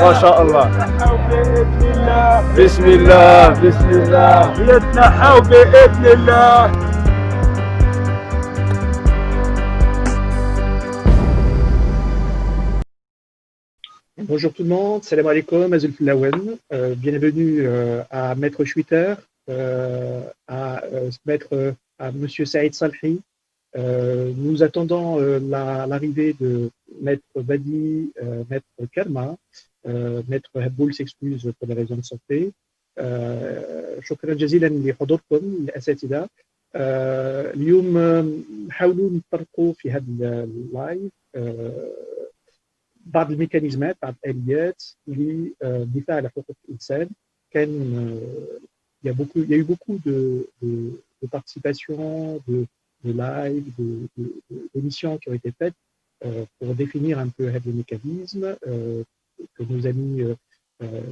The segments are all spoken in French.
ما شاء الله. بإذن الله. بسم الله بسم الله. يتنحوا بإذن الله. Bonjour tout le monde, salam alaikum, Azul Filawen. Bienvenue à Maître Schwitter, à Monsieur Saïd Salhi. Nous attendons l'arrivée de Maître Badi, Maître Karma. Maître Haboul s'excuse pour des raisons de santé. شكرا جزيلا لحضوركم الأساتذة. اليوم نحاولوا نطرقوا في هذا اللايف بعض الميكانيزمات بعض الآليات للدفاع على حقوق الإنسان. Il y a eu beaucoup de participation, de live, d'émissions qui ont été faites pour définir un peu les mécanismes que nos amis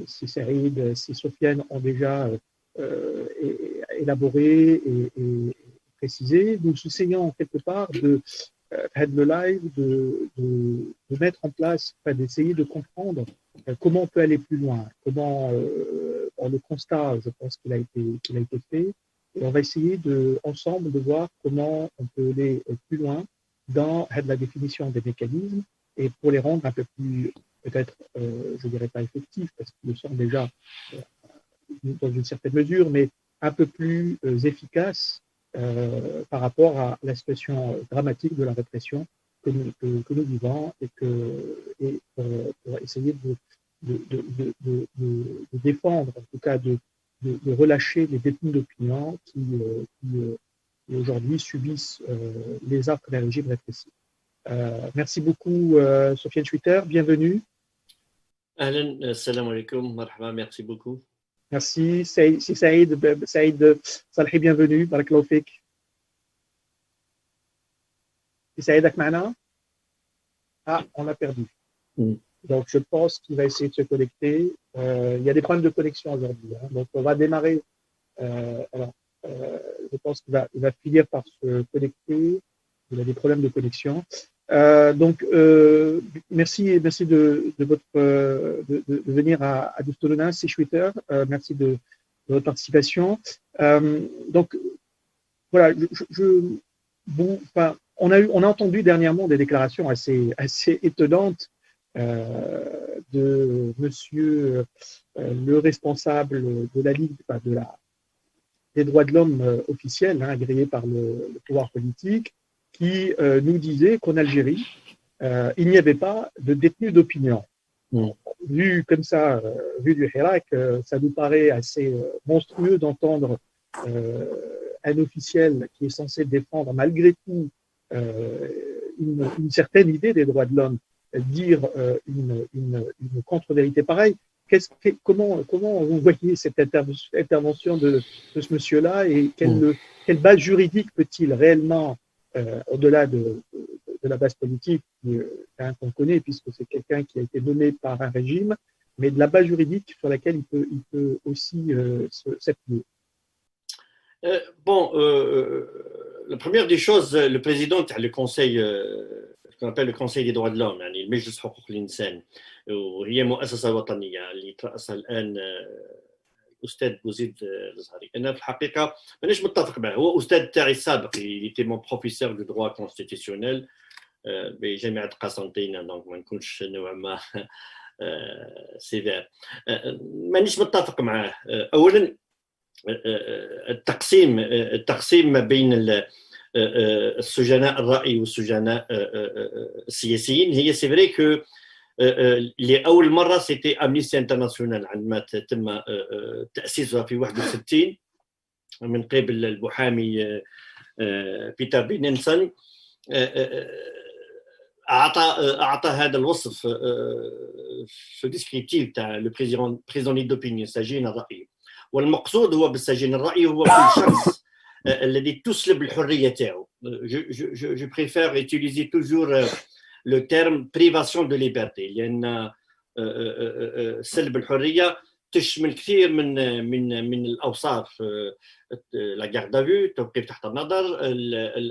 c'est Saïd, c'est Sofiane ont déjà élaboré et précisé. Nous essayons quelque part de le live, de mettre en place, d'essayer de comprendre comment on peut aller plus loin, comment le constat, je pense qu'il a été fait, et on va essayer ensemble de voir comment on peut aller plus loin dans la définition des mécanismes et pour les rendre un peu plus, peut-être, je dirais pas effectifs, parce qu'ils le sont déjà dans une certaine mesure, mais un peu plus efficaces par rapport à la situation dramatique de la répression que nous vivons et pour essayer de défendre, en tout cas de relâcher les détenus d'opinion qui aujourd'hui subissent les actes d'un régime répressif. Merci beaucoup Sofiane Schwitter, bienvenue. Ahlan, salam alaikum, marhaba, merci beaucoup. Merci. Saïd Salhi, bienvenue. Barakallahu fik. Saïd Akmana. Ah, on l'a perdu. Donc, je pense qu'il va essayer de se connecter. Il y a des problèmes de connexion aujourd'hui. Hein. Donc, on va démarrer. Je pense qu'il va finir par se connecter. Il a des problèmes de connexion. Merci de venir à Doustolona, c'est Schwitter. Merci de votre participation. Donc voilà, on a entendu dernièrement des déclarations assez étonnantes de Monsieur le responsable de la Ligue des droits de l'homme officielle, agréé par le pouvoir politique, qui nous disait qu'en Algérie, il n'y avait pas de détenus d'opinion. Vu comme ça, vu du Hirak, ça nous paraît assez monstrueux d'entendre un officiel qui est censé défendre malgré tout une certaine idée des droits de l'homme dire une contre-vérité pareille. Comment vous voyez cette intervention de ce monsieur-là et quelle base juridique peut-il réellement au-delà de la base politique qu'on connaît, puisque c'est quelqu'un qui a été nommé par un régime, mais de la base juridique sur laquelle il peut aussi s'appuyer. La première des choses, le président le conseil, ce qu'on appelle le conseil des droits de l'homme, يعني المجلس حقوق الإنسان، وهي مؤسسة وطنية اللي ترأسها الآن الاستاذ بوزيد الزهري. انا في الحقيقه مانيش متفق معه، هو استاذ تاعي السابق، اللي مون بروفيسور دو دروا كونستيتيسيونيل بجامعه قسنطينه، دونك ما نكونش نوعا ما سيفير. مانيش متفق معه. اولا التقسيم ما بين السجناء الرأي والسجناء السياسيين هي سي فري كو لأول مرة سيتي أمنيستي انترناسيونال عندما تم تأسيسها في 61 من قبل المحامي بيتر بينينسون، أعطى هذا الوصف في ديسكريبتيف تاع لو بريزوني دوبينيون سجين الرأي. والمقصود هو بالسجين الرأي هو كل شخص الذي تسلب الحرية تاعو. Je préfère utiliser toujours le terme privation de liberté، لأن سلب الحرية تشمل كثير من الأوصاف، لا garde à vue، توقيف تحت النظر،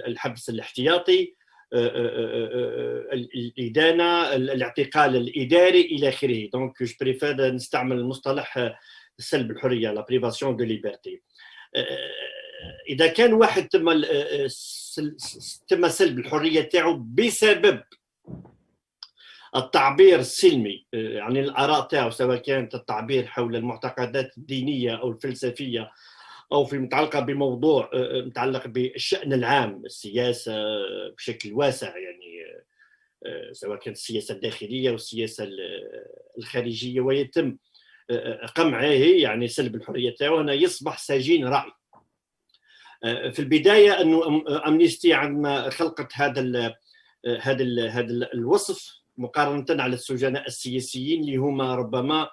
الحبس الاحتياطي، الإدانة، الاعتقال الإداري إلى آخره. دونك جو بريفير نستعمل المصطلح سلب الحرية، لا بريفاسيون دو ليبرتي. إذا كان واحد تم سلب الحرية تاعو بسبب التعبير السلمي عن الآراء تاعو، سواء كانت التعبير حول المعتقدات الدينية أو الفلسفية أو في متعلقة بموضوع متعلق بالشأن العام، السياسة بشكل واسع، يعني سواء كانت السياسة الداخلية أو السياسة الخارجية، ويتم قمعه يعني سلب الحرية تاعو، هنا يصبح سجين رأي. في البداية أنه أمنيستي عندما خلقت هذا الوصف مقارنة على السجناء السياسيين اللي هما ربما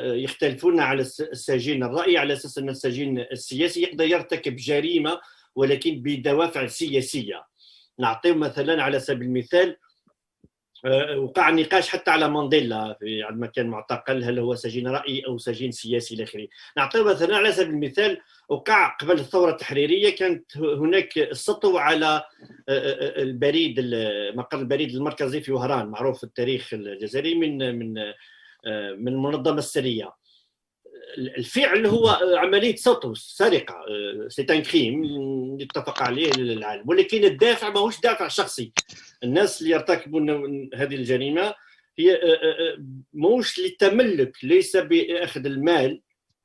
يختلفون على السجين الرأي، على أساس أن السجين السياسي يقدر يرتكب جريمة ولكن بدوافع سياسية. نعطيه مثلا على سبيل المثال، وقع نقاش حتى على مانديلا عندما كان معتقل، هل هو سجين رأي أو سجين سياسي إلى آخره. نعطيه مثلا على سبيل المثال، وقع قبل الثورة التحريرية كانت هناك السطو على مقر البريد المركزي في وهران، معروف في التاريخ الجزائري من المنظمة السرية. الفعل هو عملية سطو، سرقة، سي ان كريم يتفق عليه العالم، ولكن الدافع ماهوش دافع شخصي. الناس اللي يرتكبون هذه الجريمة هي ماهوش للتملك، ليس بأخذ المال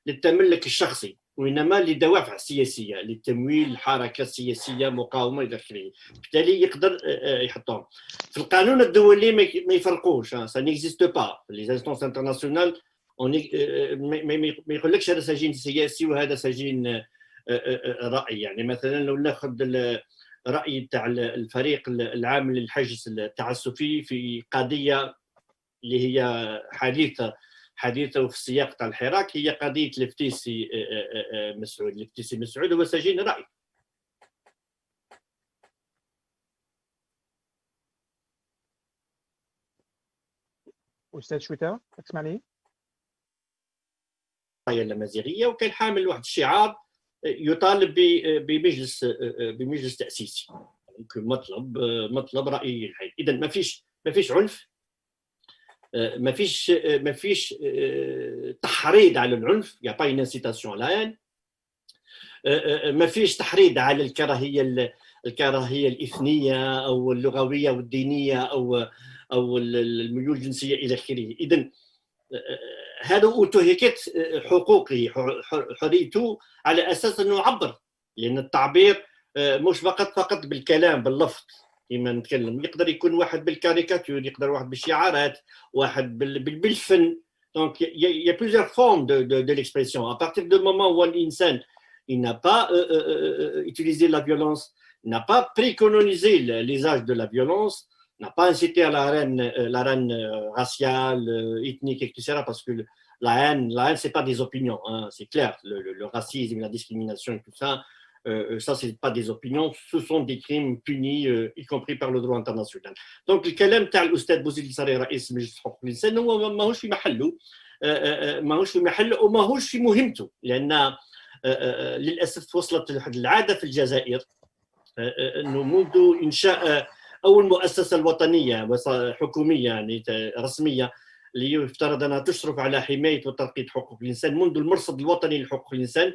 للتملك الشخصي، وإنما لدوافع سياسية، لتمويل الحركة السياسية، مقاومة إلى آخره. بالتالي يقدر يحطهم في القانون الدولي، ما يفرقوش، سا نيكزيست با لي انستانس انترناسيونال، ما يقولكش هذا سجين سياسي وهذا سجين رأي. يعني مثلا لو ناخذ الرأي تاع الفريق العام للحجز التعسفي في قضية اللي هي حديثة وفي السياق تاع الحراك، هي قضية الفتيسي مسعود هو سجين رأي. أستاذ شويتة تسمعني؟ الأمازيغية، وكان حامل واحد الشعار يطالب بمجلس تأسيسي، مطلب رأي الحي. إذا ما فيش عنف، ما فيش تحريض على العنف، يا با انسيتاسيون الآن، ما فيش تحريض على الكراهية الإثنية أو اللغوية أو الدينية أو الميول الجنسية إلى آخره. إذا هذا انتهكت حقوقي، حريته، على أساس أنه يعبر، لأن التعبير مش فقط بالكلام باللفظ كما نتكلم، يقدر يكون واحد بالكاريكاتور، يقدر واحد بالشعارات، واحد بالفن. Donc il y a plusieurs formes de l'expression. À partir du moment où l'insan il n'a pas utilisé la violence, n'a pas préconisé l'usage de la violence, n'a pas incité à la haine raciale, ethnique, etc. Parce que la haine, c'est pas des opinions, hein, c'est clair. Le racisme, la discrimination et tout ça, ça c'est pas des opinions, ce sont des crimes punis, y compris par le droit international. Donc الكلام تاع الأستاذ بوزيد الصري رئيس مجلس حقوق الإنسان هو ماهوش في محله، وماهوش في مهمته، لأن للأسف وصلت لواحد العادة في الجزائر أنه منذ إنشاء أول مؤسسة الوطنية حكومية يعني رسمية اللي يفترض أنها تشرف على حماية وترقية حقوق الإنسان، منذ المرصد الوطني لحقوق الإنسان،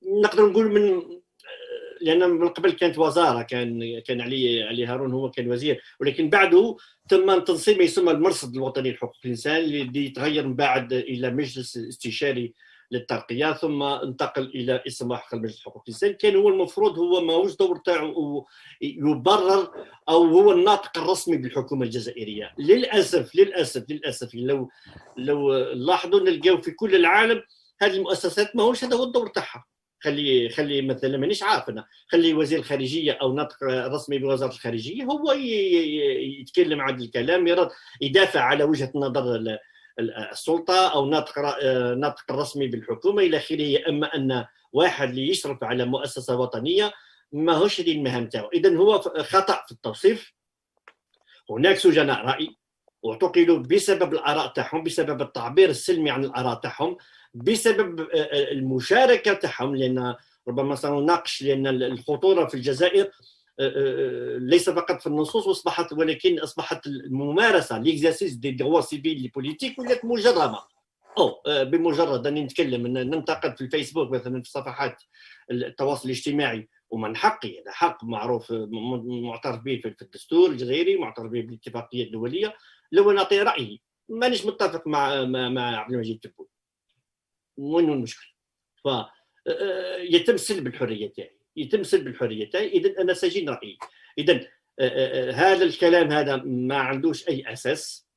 نقدر نقول لأن من قبل كانت وزارة، كان علي هارون هو كان وزير، ولكن بعده تم تنصيب ما يسمى المرصد الوطني لحقوق الإنسان اللي يتغير من بعد إلى مجلس استشاري للترقية، ثم انتقل إلى اسم حق المجلس حقوق الإنسان. كان هو المفروض هو ماهوش دور تاعو يبرر أو هو الناطق الرسمي بالحكومة الجزائرية. للأسف لو لاحظوا نلقاو في كل العالم هذه المؤسسات ماهوش هذا هو الدور تاعها. خلي مثلا مانيش عارف انا، خلي وزير الخارجيه او ناطق رسمي بوزاره الخارجيه هو يتكلم عن الكلام، يدافع على وجهه نظر السلطه او ناطق رسمي بالحكومه الى اخره. اما ان واحد اللي يشرف على مؤسسه وطنيه ماهوش هذه المهام تاعو. اذا هو خطا في التوصيف. هناك سجناء راي واعتقلوا بسبب الاراء تاعهم، بسبب التعبير السلمي عن الاراء تاعهم، بسبب المشاركه تاعهم، لان ربما سنناقش لان الخطوره في الجزائر ليس فقط في النصوص ولكن اصبحت الممارسه ليكزارسيس دي دروا سيفيل لي بوليتيك ولات مجرمه. او بمجرد ان نتكلم ننتقد في الفيسبوك مثلا في صفحات التواصل الاجتماعي، ومن حقي، هذا حق معروف معترف به في الدستور الجزائري، معترف به بالاتفاقيه الدوليه. لو نعطي رايي مانيش متفق مع عبد المجيد تبون، وين المشكل؟ ف يتم سلب الحريه تاعي، اذا انا سجين رايي. اذا هذا الكلام هذا ما عندوش اي اساس.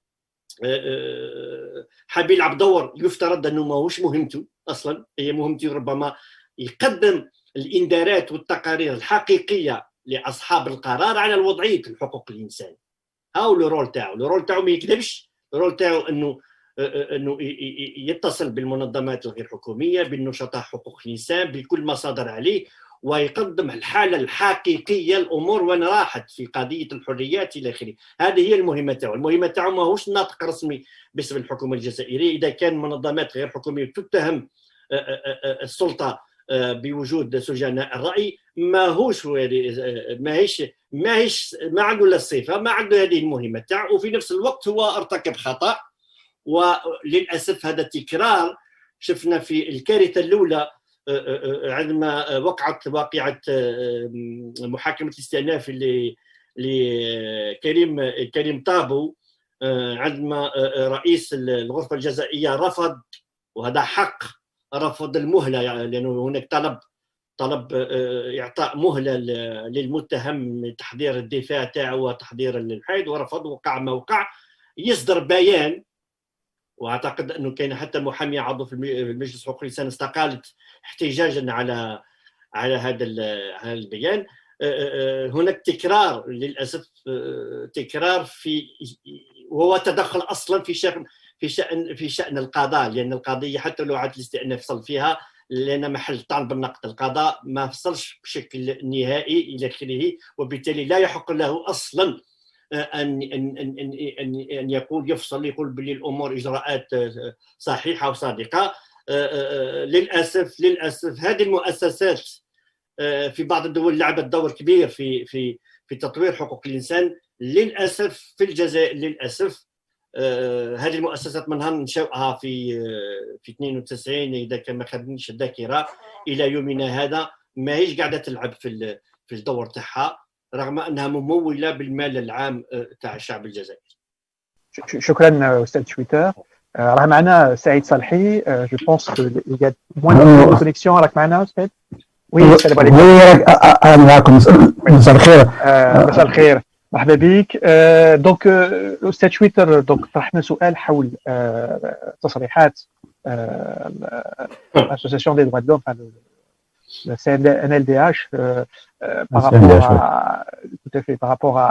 حاب يلعب دور يفترض انه ماهوش مهمته اصلا، هي مهمته ربما يقدم الانذارات والتقارير الحقيقيه لاصحاب القرار على الوضعيه حقوق الانسان. هاو لو رول تاعو ما يكذبش، الرول تاعو انه يتصل بالمنظمات الغير حكوميه، بالنشطاء حقوق الانسان، بكل ما صدر عليه، ويقدم الحاله الحقيقيه الامور وين راحت في قضيه الحريات الى اخره. هذه هي المهمه تاعو. المهمه تاعو ماهوش ناطق رسمي باسم الحكومه الجزائريه. اذا كان منظمات غير حكوميه تتهم السلطه بوجود سجناء الراي، ماهوش ما عنده لا الصفه، ما عنده هذه المهمه تاعو، وفي نفس الوقت هو ارتكب خطا. وللاسف هذا تكرار شفنا في الكارثه الاولى عندما وقعت واقعه محاكمه الاستئناف لكريم طابو، عندما رئيس الغرفه الجزائيه رفض، وهذا حق، رفض المهله، يعني لانه هناك طلب اعطاء مهله للمتهم لتحضير الدفاع تاعو وتحضير الحيد، ورفض. وقع ما وقع، يصدر بيان، واعتقد انه كان حتى محاميه عضو في المجلس حقوق الانسان استقالت احتجاجا على هذا البيان. هناك تكرار للاسف، تكرار وهو تدخل اصلا في شان القضاء، لان القضيه حتى لو عاد الاستئناف فصل فيها لان محل طعن بالنقد. القضاء ما فصلش بشكل نهائي الى اخره، وبالتالي لا يحق له اصلا ان يقول باللي الامور اجراءات صحيحه وصادقه. للاسف هذه المؤسسات في بعض الدول لعبت دور كبير في تطوير حقوق الانسان. للاسف في الجزائر للاسف هذه المؤسسات من نشأها في 92 اذا كان ما خدنيش الذاكره الى يومنا هذا، ما هيش قاعده تلعب في الدور تاعها، رغم انها مموله بالمال العام تاع الشعب الجزائري. شكرا استاذ شويتر. راه معنا سعيد صالحي. جو بونس كو يا موان دو كونيكسيون. راك معنا استاذ؟ وي السلام عليكم. اهلا معكم. مساء الخير. مساء الخير، مرحبا بك. دونك الاستاذ شويتر دونك طرحنا سؤال حول تصريحات l'association des droits de l'homme, la CNLDH, par rapport à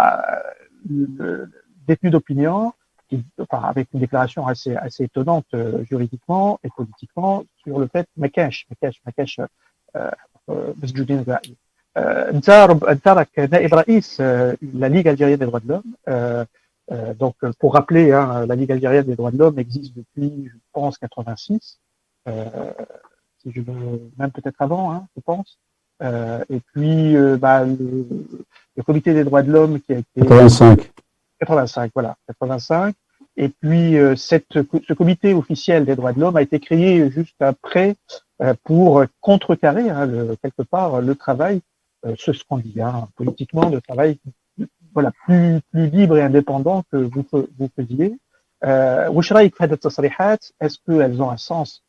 détenu d'opinion, avec une déclaration assez étonnante juridiquement et politiquement sur le fait Makash مسجونين الرأي. انت راك نائب رئيس la Ligue algérienne des droits de l'homme. Donc pour rappeler, la Ligue algérienne des droits de l'homme existe depuis, je pense, 86. Si je veux, même peut-être avant, je pense. Et puis le comité des droits de l'homme qui a été 85, voilà, 85. Et puis ce comité officiel des droits de l'homme a été créé juste après pour contrecarrer quelque part le travail, ce qu'on dit politiquement, le travail plus libre et indépendant que vous faisiez. واش رايك في هذه التصريحات؟ est-ce qu'elles ont un sens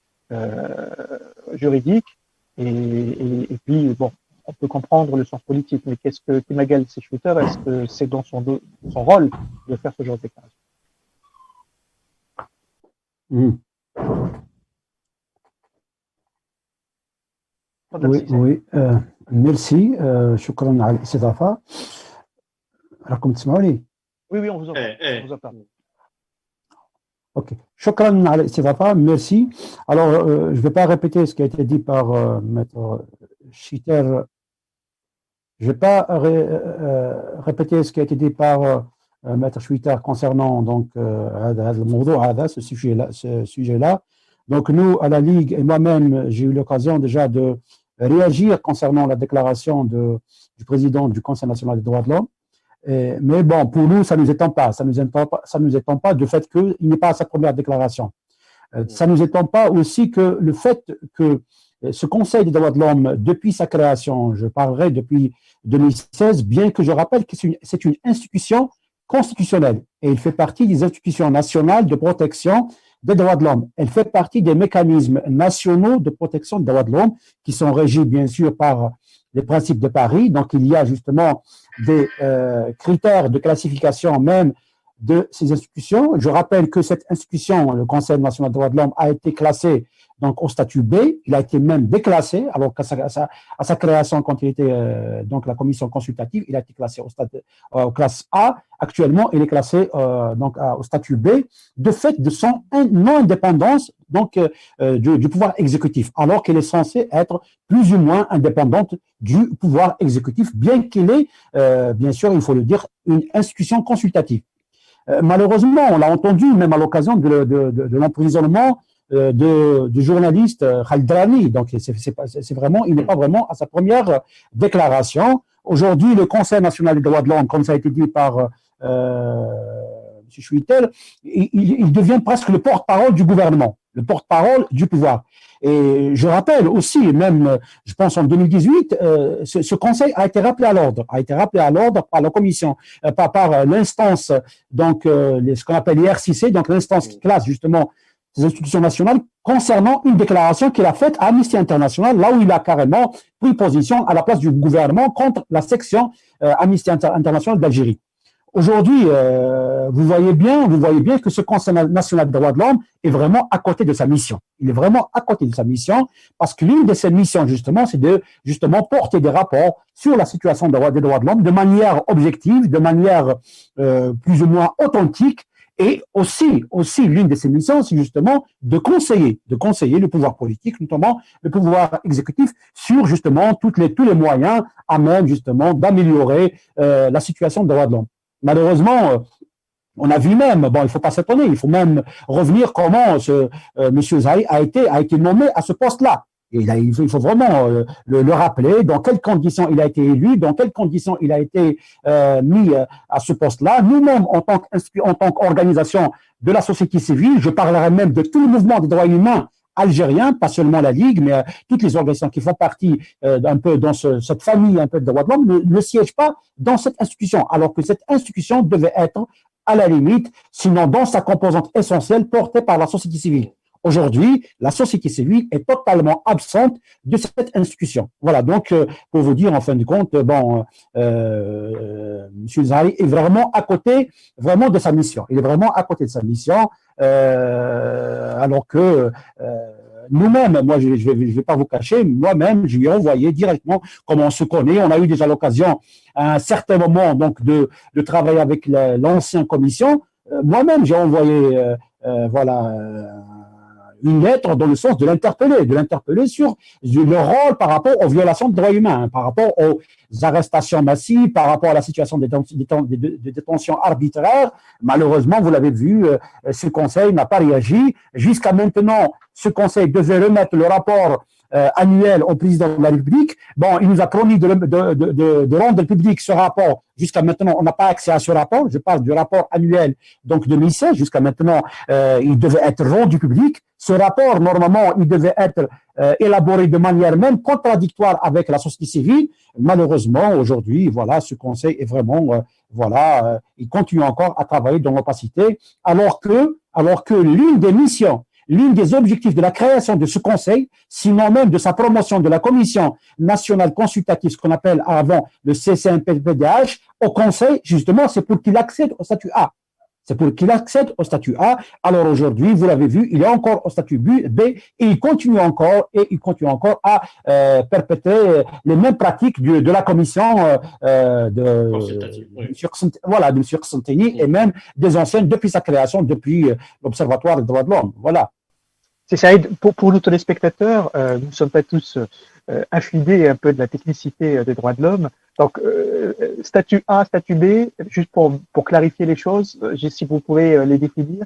juridique et puis bon, on peut comprendre le sens politique, mais qu'est-ce que Magal Séchouter, est-ce que c'est dans son rôle de faire ce genre de déclaration? Oui, merci. شكرا على الاستضافة. راكم تسمعوني؟ Oui, on vous entend. Ok. شكرا على الاستضافة. Merci. Alors, je ne vais pas répéter ce qui a été dit par Maître Schiter. Je ne vais pas répéter ce qui a été dit par Maître Schiter concernant donc ce sujet-là. Donc nous, à la Ligue, et moi-même, j'ai eu l'occasion déjà de réagir concernant la déclaration du président du Conseil national des droits de l'homme. Mais bon, pour nous, ça ne nous étend pas. Ça nous étend pas du fait qu'il n'est pas à sa première déclaration. Ça ne nous étend pas aussi que le fait que ce Conseil des droits de l'homme, depuis sa création, je parlerai depuis 2016, bien que je rappelle que c'est une institution constitutionnelle et il fait partie des institutions nationales de protection des droits de l'homme. Elle fait partie des mécanismes nationaux de protection des droits de l'homme qui sont régis bien sûr par les principes de Paris. Donc il y a justement des critères de classification même de ces institutions. Je rappelle que cette institution, le Conseil national des droits de l'homme, a été classé donc au statut B. Il a été même déclassé, alors qu'à sa création, quand il était donc la commission consultative, il a été classé au classe A. Actuellement, il est classé donc au statut B, de fait de son non-indépendance donc du pouvoir exécutif, alors qu'il est censé être plus ou moins indépendante du pouvoir exécutif, bien qu'il est, bien sûr, il faut le dire, une institution consultative. Malheureusement, on l'a entendu même à l'occasion de l'emprisonnement du journaliste Khalid Drani. Donc, c'est vraiment, il n'est pas vraiment à sa première déclaration. Aujourd'hui, le Conseil national des droits de l'homme, comme ça a été dit par M. Schwittel, il devient presque le porte-parole du gouvernement, le porte-parole du pouvoir. Et je rappelle aussi, même, je pense en 2018, ce conseil a été rappelé à l'ordre, par la commission, par l'instance, donc ce qu'on appelle l'IRCC, donc l'instance qui classe justement ces institutions nationales, concernant une déclaration qu'il a faite à Amnesty International, là où il a carrément pris position à la place du gouvernement contre la section Amnesty International d'Algérie. Aujourd'hui, vous voyez bien que ce Conseil national des droits de l'homme est vraiment à côté de sa mission. Il est vraiment à côté de sa mission parce que l'une de ses missions, justement, c'est de porter des rapports sur la situation des droits de l'homme de manière objective, de manière plus ou moins authentique. Et aussi l'une de ses missions, c'est justement de conseiller le pouvoir politique, notamment le pouvoir exécutif, sur justement tous les moyens à même justement d'améliorer la situation des droits de l'homme. Malheureusement, on a vu même, bon, il faut pas s'étonner, il faut même revenir comment Monsieur Zaï a été nommé à ce poste-là. Et il faut vraiment le rappeler, dans quelles conditions il a été élu, dans quelles conditions il a été mis à ce poste-là. Nous-mêmes, en tant qu'organisation de la société civile, je parlerai même de tout le mouvement des droits humains algériens, pas seulement la Ligue, mais toutes les organisations qui font partie un peu dans cette famille un peu de droits de l'homme ne siègent pas dans cette institution, alors que cette institution devait être, à la limite, sinon dans sa composante essentielle, portée par la société civile. Aujourd'hui, la société civile est totalement absente de cette institution. Voilà, donc, pour vous dire, en fin de compte, bon, M. Zaï est vraiment à côté vraiment de sa mission. Il est vraiment à côté de sa mission, alors que nous-mêmes, moi, je vais pas vous cacher, moi-même, je lui ai envoyé directement, comme on se connaît, on a eu déjà l'occasion à un certain moment donc de travailler avec l'ancienne commission. Moi-même, j'ai envoyé, une lettre dans le sens de l'interpeller sur le rôle par rapport aux violations de droits humains, par rapport aux arrestations massives, par rapport à la situation de détention arbitraire. Malheureusement, vous l'avez vu, ce Conseil n'a pas réagi. Jusqu'à maintenant, ce Conseil devait remettre le rapport annuel au président de la République. Bon, il nous a promis de rendre public ce rapport. Jusqu'à maintenant, on n'a pas accès à ce rapport. Je parle du rapport annuel, donc 2016. Jusqu'à maintenant, il devait être rendu public. Ce rapport, normalement, il devait être élaboré de manière même contradictoire avec la société civile. Malheureusement, aujourd'hui, voilà, ce Conseil est vraiment, il continue encore à travailler dans l'opacité, alors que l'une des missions, l'une des objectifs de la création de ce Conseil, sinon même de sa promotion de la Commission nationale consultative, ce qu'on appelle avant le CCNPDH, au Conseil, justement, c'est pour qu'il accède au statut A. Alors aujourd'hui, vous l'avez vu, il est encore au statut B et il continue encore à perpétrer les mêmes pratiques de la commission de M. Ksantini et même des anciennes depuis sa création, depuis l'Observatoire des droits de l'homme. Voilà. C'est Saïd, pour nos téléspectateurs, nous ne sommes pas tous infidés un peu de la technicité des droits de l'homme. Donc, statut A, statut B, juste pour clarifier les choses, si vous pouvez les définir.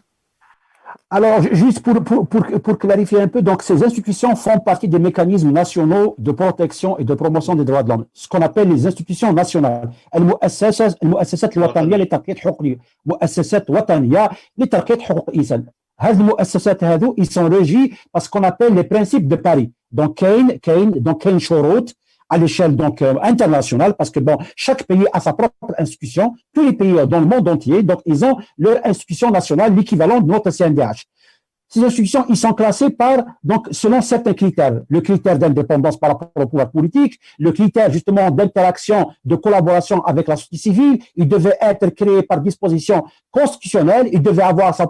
Alors, juste pour clarifier un peu, donc ces institutions font partie des mécanismes nationaux de protection et de promotion des droits de l'homme, ce qu'on appelle les institutions nationales. المؤسسات الوطنية لترقية حقوق مؤسسات وطنية لترقية حقوق الإنسان. هذه المؤسسات هذو ils sont régis par ce qu'on appelle les principes de Paris. Donc كاين شروط à l'échelle donc internationale, parce que bon, chaque pays a sa propre institution, tous les pays dans le monde entier, donc ils ont leur institution nationale, l'équivalent de notre CNDH. Ces institutions, ils sont classés donc, selon certains critères. Le critère d'indépendance par rapport au pouvoir politique, le critère, justement, d'interaction, de collaboration avec la société civile. Il devait être créé par disposition constitutionnelle. Il devait avoir son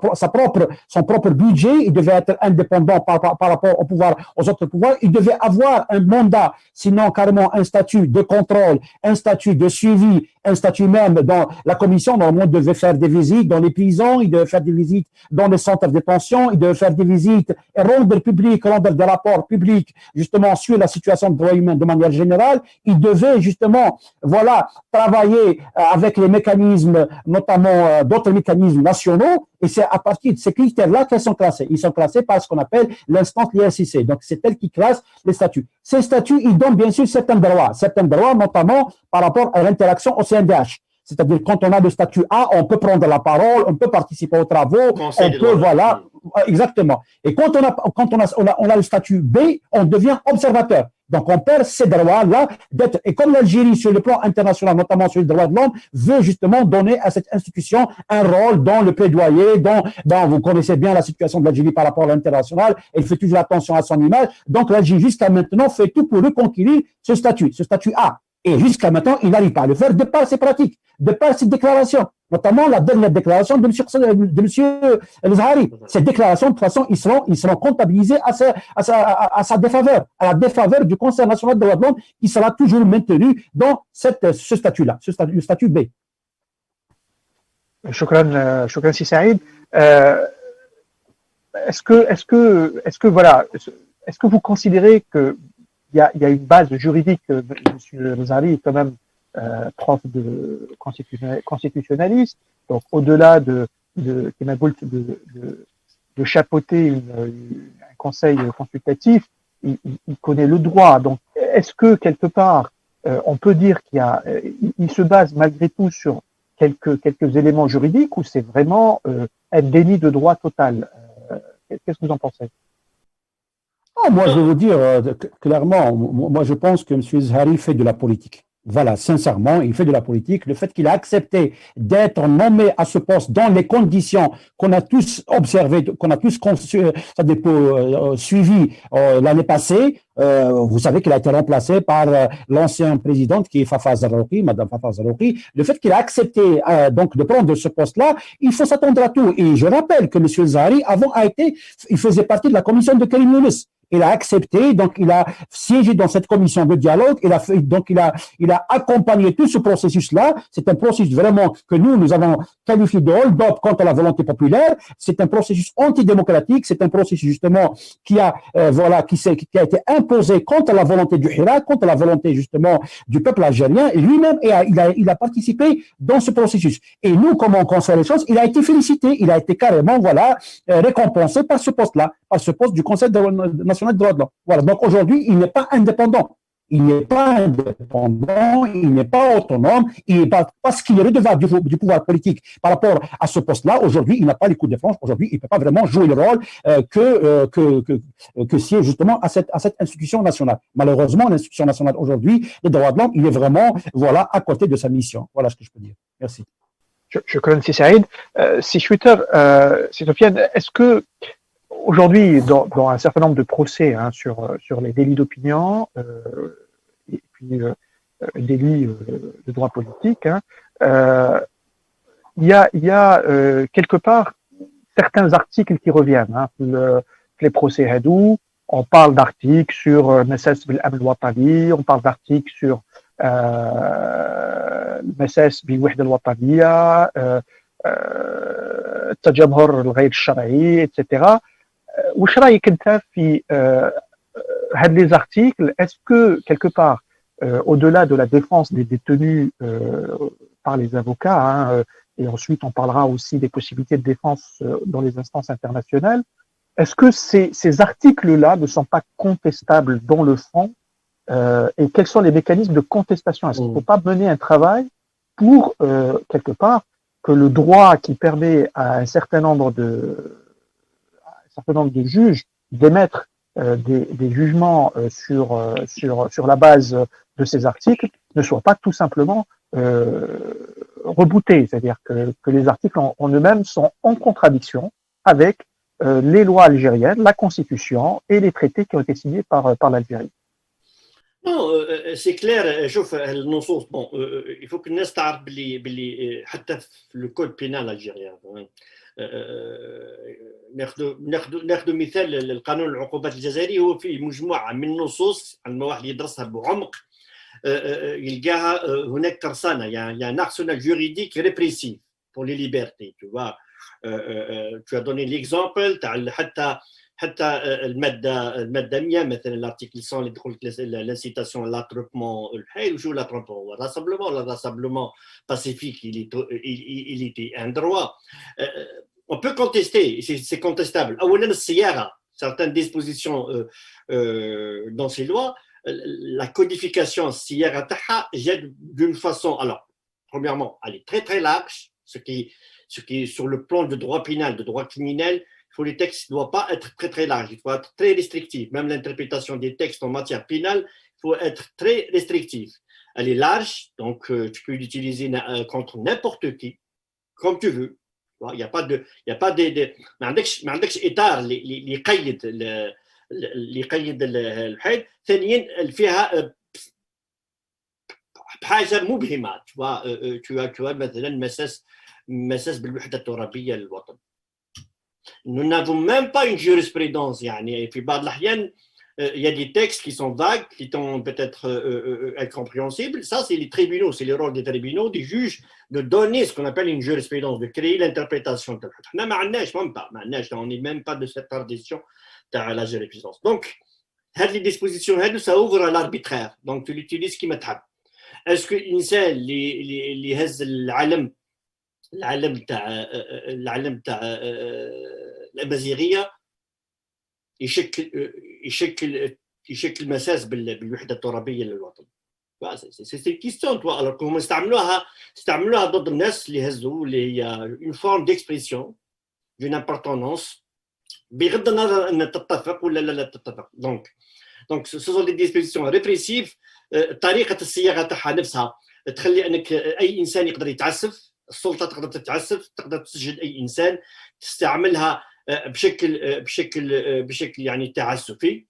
propre budget. Il devait être indépendant par rapport au pouvoir, aux autres pouvoirs. Il devait avoir un mandat, sinon carrément un statut de contrôle, un statut de suivi, un statut même dans la commission. Normalement, devait faire des visites dans les prisons. Il devait faire des visites dans les centres de détention. Il devait faire des visites et rendre des rapports publics justement sur la situation des droits humains de manière générale. Il devait justement travailler avec les mécanismes, notamment d'autres mécanismes nationaux, et c'est à partir de ces critères-là qu'ils sont classés. Ils sont classés par ce qu'on appelle l'instance l'IRCC. Donc c'est elle qui classe les statuts. Ces statuts, ils donnent bien sûr certains droits notamment par rapport à l'interaction au CNDH. C'est-à-dire, quand on a le statut A, on peut prendre la parole, on peut participer aux travaux, exactement. Et quand on a le statut B, on devient observateur. Donc, on perd ces droits-là d'être, et comme l'Algérie, sur le plan international, notamment sur les droits de l'homme, veut justement donner à cette institution un rôle dans le plaidoyer, vous connaissez bien la situation de l'Algérie par rapport à l'international, elle fait toujours attention à son image. Donc, l'Algérie, jusqu'à maintenant, fait tout pour reconquérir ce statut A. Et jusqu'à maintenant, il n'arrive pas à le faire de par ses pratiques, de par ses déclarations, notamment la dernière déclaration de M. El-Zahari. Ces déclarations, de toute façon, ils seront comptabilisés à sa défaveur, à la défaveur du Conseil national de droits de l'homme, qui sera toujours maintenu dans ce statut-là, le statut B. Shukran Si Saïd. Est-ce que vous considérez que il y a une base juridique? M. Zahari est quand même prof de constitutionnaliste, donc au-delà de chapeauter un conseil consultatif, il connaît le droit. Donc, est-ce que quelque part on peut dire il se base malgré tout sur quelques éléments juridiques, ou c'est vraiment un déni de droit total? Qu'est-ce que vous en pensez? Moi, je vais vous dire clairement, moi, je pense que M. Zahari fait de la politique. Voilà, sincèrement, il fait de la politique. Le fait qu'il a accepté d'être nommé à ce poste dans les conditions qu'on a tous observées, qu'on a tous suivies l'année passée, vous savez qu'il a été remplacé par l'ancien présidente qui est Madame Fafa Zarrouki. Le fait qu'il a accepté donc de prendre ce poste-là, il faut s'attendre à tout. Et je rappelle que M. Zahari, avant, il faisait partie de la commission de Karim Younis. Il a accepté, donc il a siégé dans cette commission de dialogue, il a accompagné tout ce processus-là. C'est un processus vraiment que nous avons qualifié de hold-up contre la volonté populaire. C'est un processus antidémocratique, c'est un processus justement qui a été imposé contre la volonté du Hirak, contre la volonté justement du peuple algérien, et lui-même il a participé dans ce processus. Et nous, comment on conçoit les choses, il a été félicité, il a été carrément récompensé par ce poste-là, par ce poste du Conseil national des droits de l'homme. Voilà. Donc aujourd'hui, il n'est pas indépendant. Il n'est pas autonome, il n'est pas, parce qu'il est redevable du pouvoir politique par rapport à ce poste-là. Aujourd'hui, il n'a pas les coups de franche. Aujourd'hui, il ne peut pas vraiment jouer le rôle que sied justement à cette institution nationale. Malheureusement, l'institution nationale aujourd'hui, les droits de l'homme, il est vraiment, à côté de sa mission. Voilà ce que je peux dire. Merci. Je connais Si Saïd. Si Twitter, Sofiane, est-ce que aujourd'hui, dans un certain nombre de procès sur les délits d'opinion et puis délits de droit politique, il y a quelque part certains articles qui reviennent. Les procès Hadou, on parle d'articles sur Messas bil Amn Watani, on parle d'articles sur Messas bil Wahda al-Wataniya, التجمهر الغير الشرعي, etc. واش رايك انت في هاد les articles? Est-ce que quelque part au-delà de la défense des détenus par les avocats et ensuite on parlera aussi des possibilités de défense dans les instances internationales. Est-ce que ces articles-là ne sont pas contestables dans le fond et quels sont les mécanismes de contestation? Est-ce qu'il ne faut pas mener un travail pour, quelque part, que le droit qui permet à un certain nombre de juges d'émettre des jugements sur la base de ces articles ne soit pas tout simplement rebooté, c'est-à-dire que les articles en eux-mêmes sont en contradiction avec les lois algériennes, la constitution et les traités qui ont été signés par l'Algérie. Non, c'est clair. شوف النصوص bon il faut que الناس تعرف باللي حتى في le code pénal algérien ناخذ مثال القانون العقوبات الجزائري هو فيه مجموعه من النصوص عندما واحد يدرسها بعمق يلقاها هناك ترسانه يعني un arsenal juridique répressif pour les libertés tu vois tu as donné l'exemple تاع حتى الماده 100 مثلا الارتيكل 100 اللي يدخل l'incitation à l'attroupement الحيل وشو l'attroupement هو rassemblement pacifique il était un droit on peut contester c'est contestable اولا الصياغه certaines dispositions dans ces lois la codification الصياغه تاعها جات d'une façon alors premièrement elle est très très large ce qui est sur le plan de droit pénal de droit criminel. Les textes ne doivent pas être très très larges, il faut être très restrictif. Même l'interprétation des textes en matière pénale, il faut être très restrictif. Elle est large, donc tu peux l'utiliser contre n'importe qui, comme tu veux. Il n'y a pas de, ما عندكش إطار اللي يقيد الحيد. ثانيا فيها بحاجة مبهمة. tu as مثلا مساس بالوحدة الترابية للوطن. Nous n'avons même pas une jurisprudence. يعني في بعض الأحيان il y a des textes qui sont vagues, qui sont peut-être incompréhensibles. Ça, c'est les tribunaux, c'est le rôle des tribunaux, des juges, de donner ce qu'on appelle une jurisprudence, de créer l'interprétation. On n'est même pas de cette tradition de la jurisprudence. Donc, les dispositions, ça ouvre à l'arbitraire. Donc, tu l'utilises qui m'attrape. Est-ce que l'insان اللي هز العلم تاع الأمازيغية يشكل مساس بالوحدة الترابية للوطن؟ سي كيستيون توا alors هم استعملوها ضد الناس اللي هزوا اللي هي une forme d'expression d'une appartenance بغض النظر ان تتفق ولا لا تتفق. donc ce sont des dispositions répressives. طريقة الصياغة تاعها نفسها تخلي انك اي انسان يقدر يتعسف، السلطة تقدر تتعسف، تقدر تسجل اي انسان، تستعملها بشكل يعني تعسفي،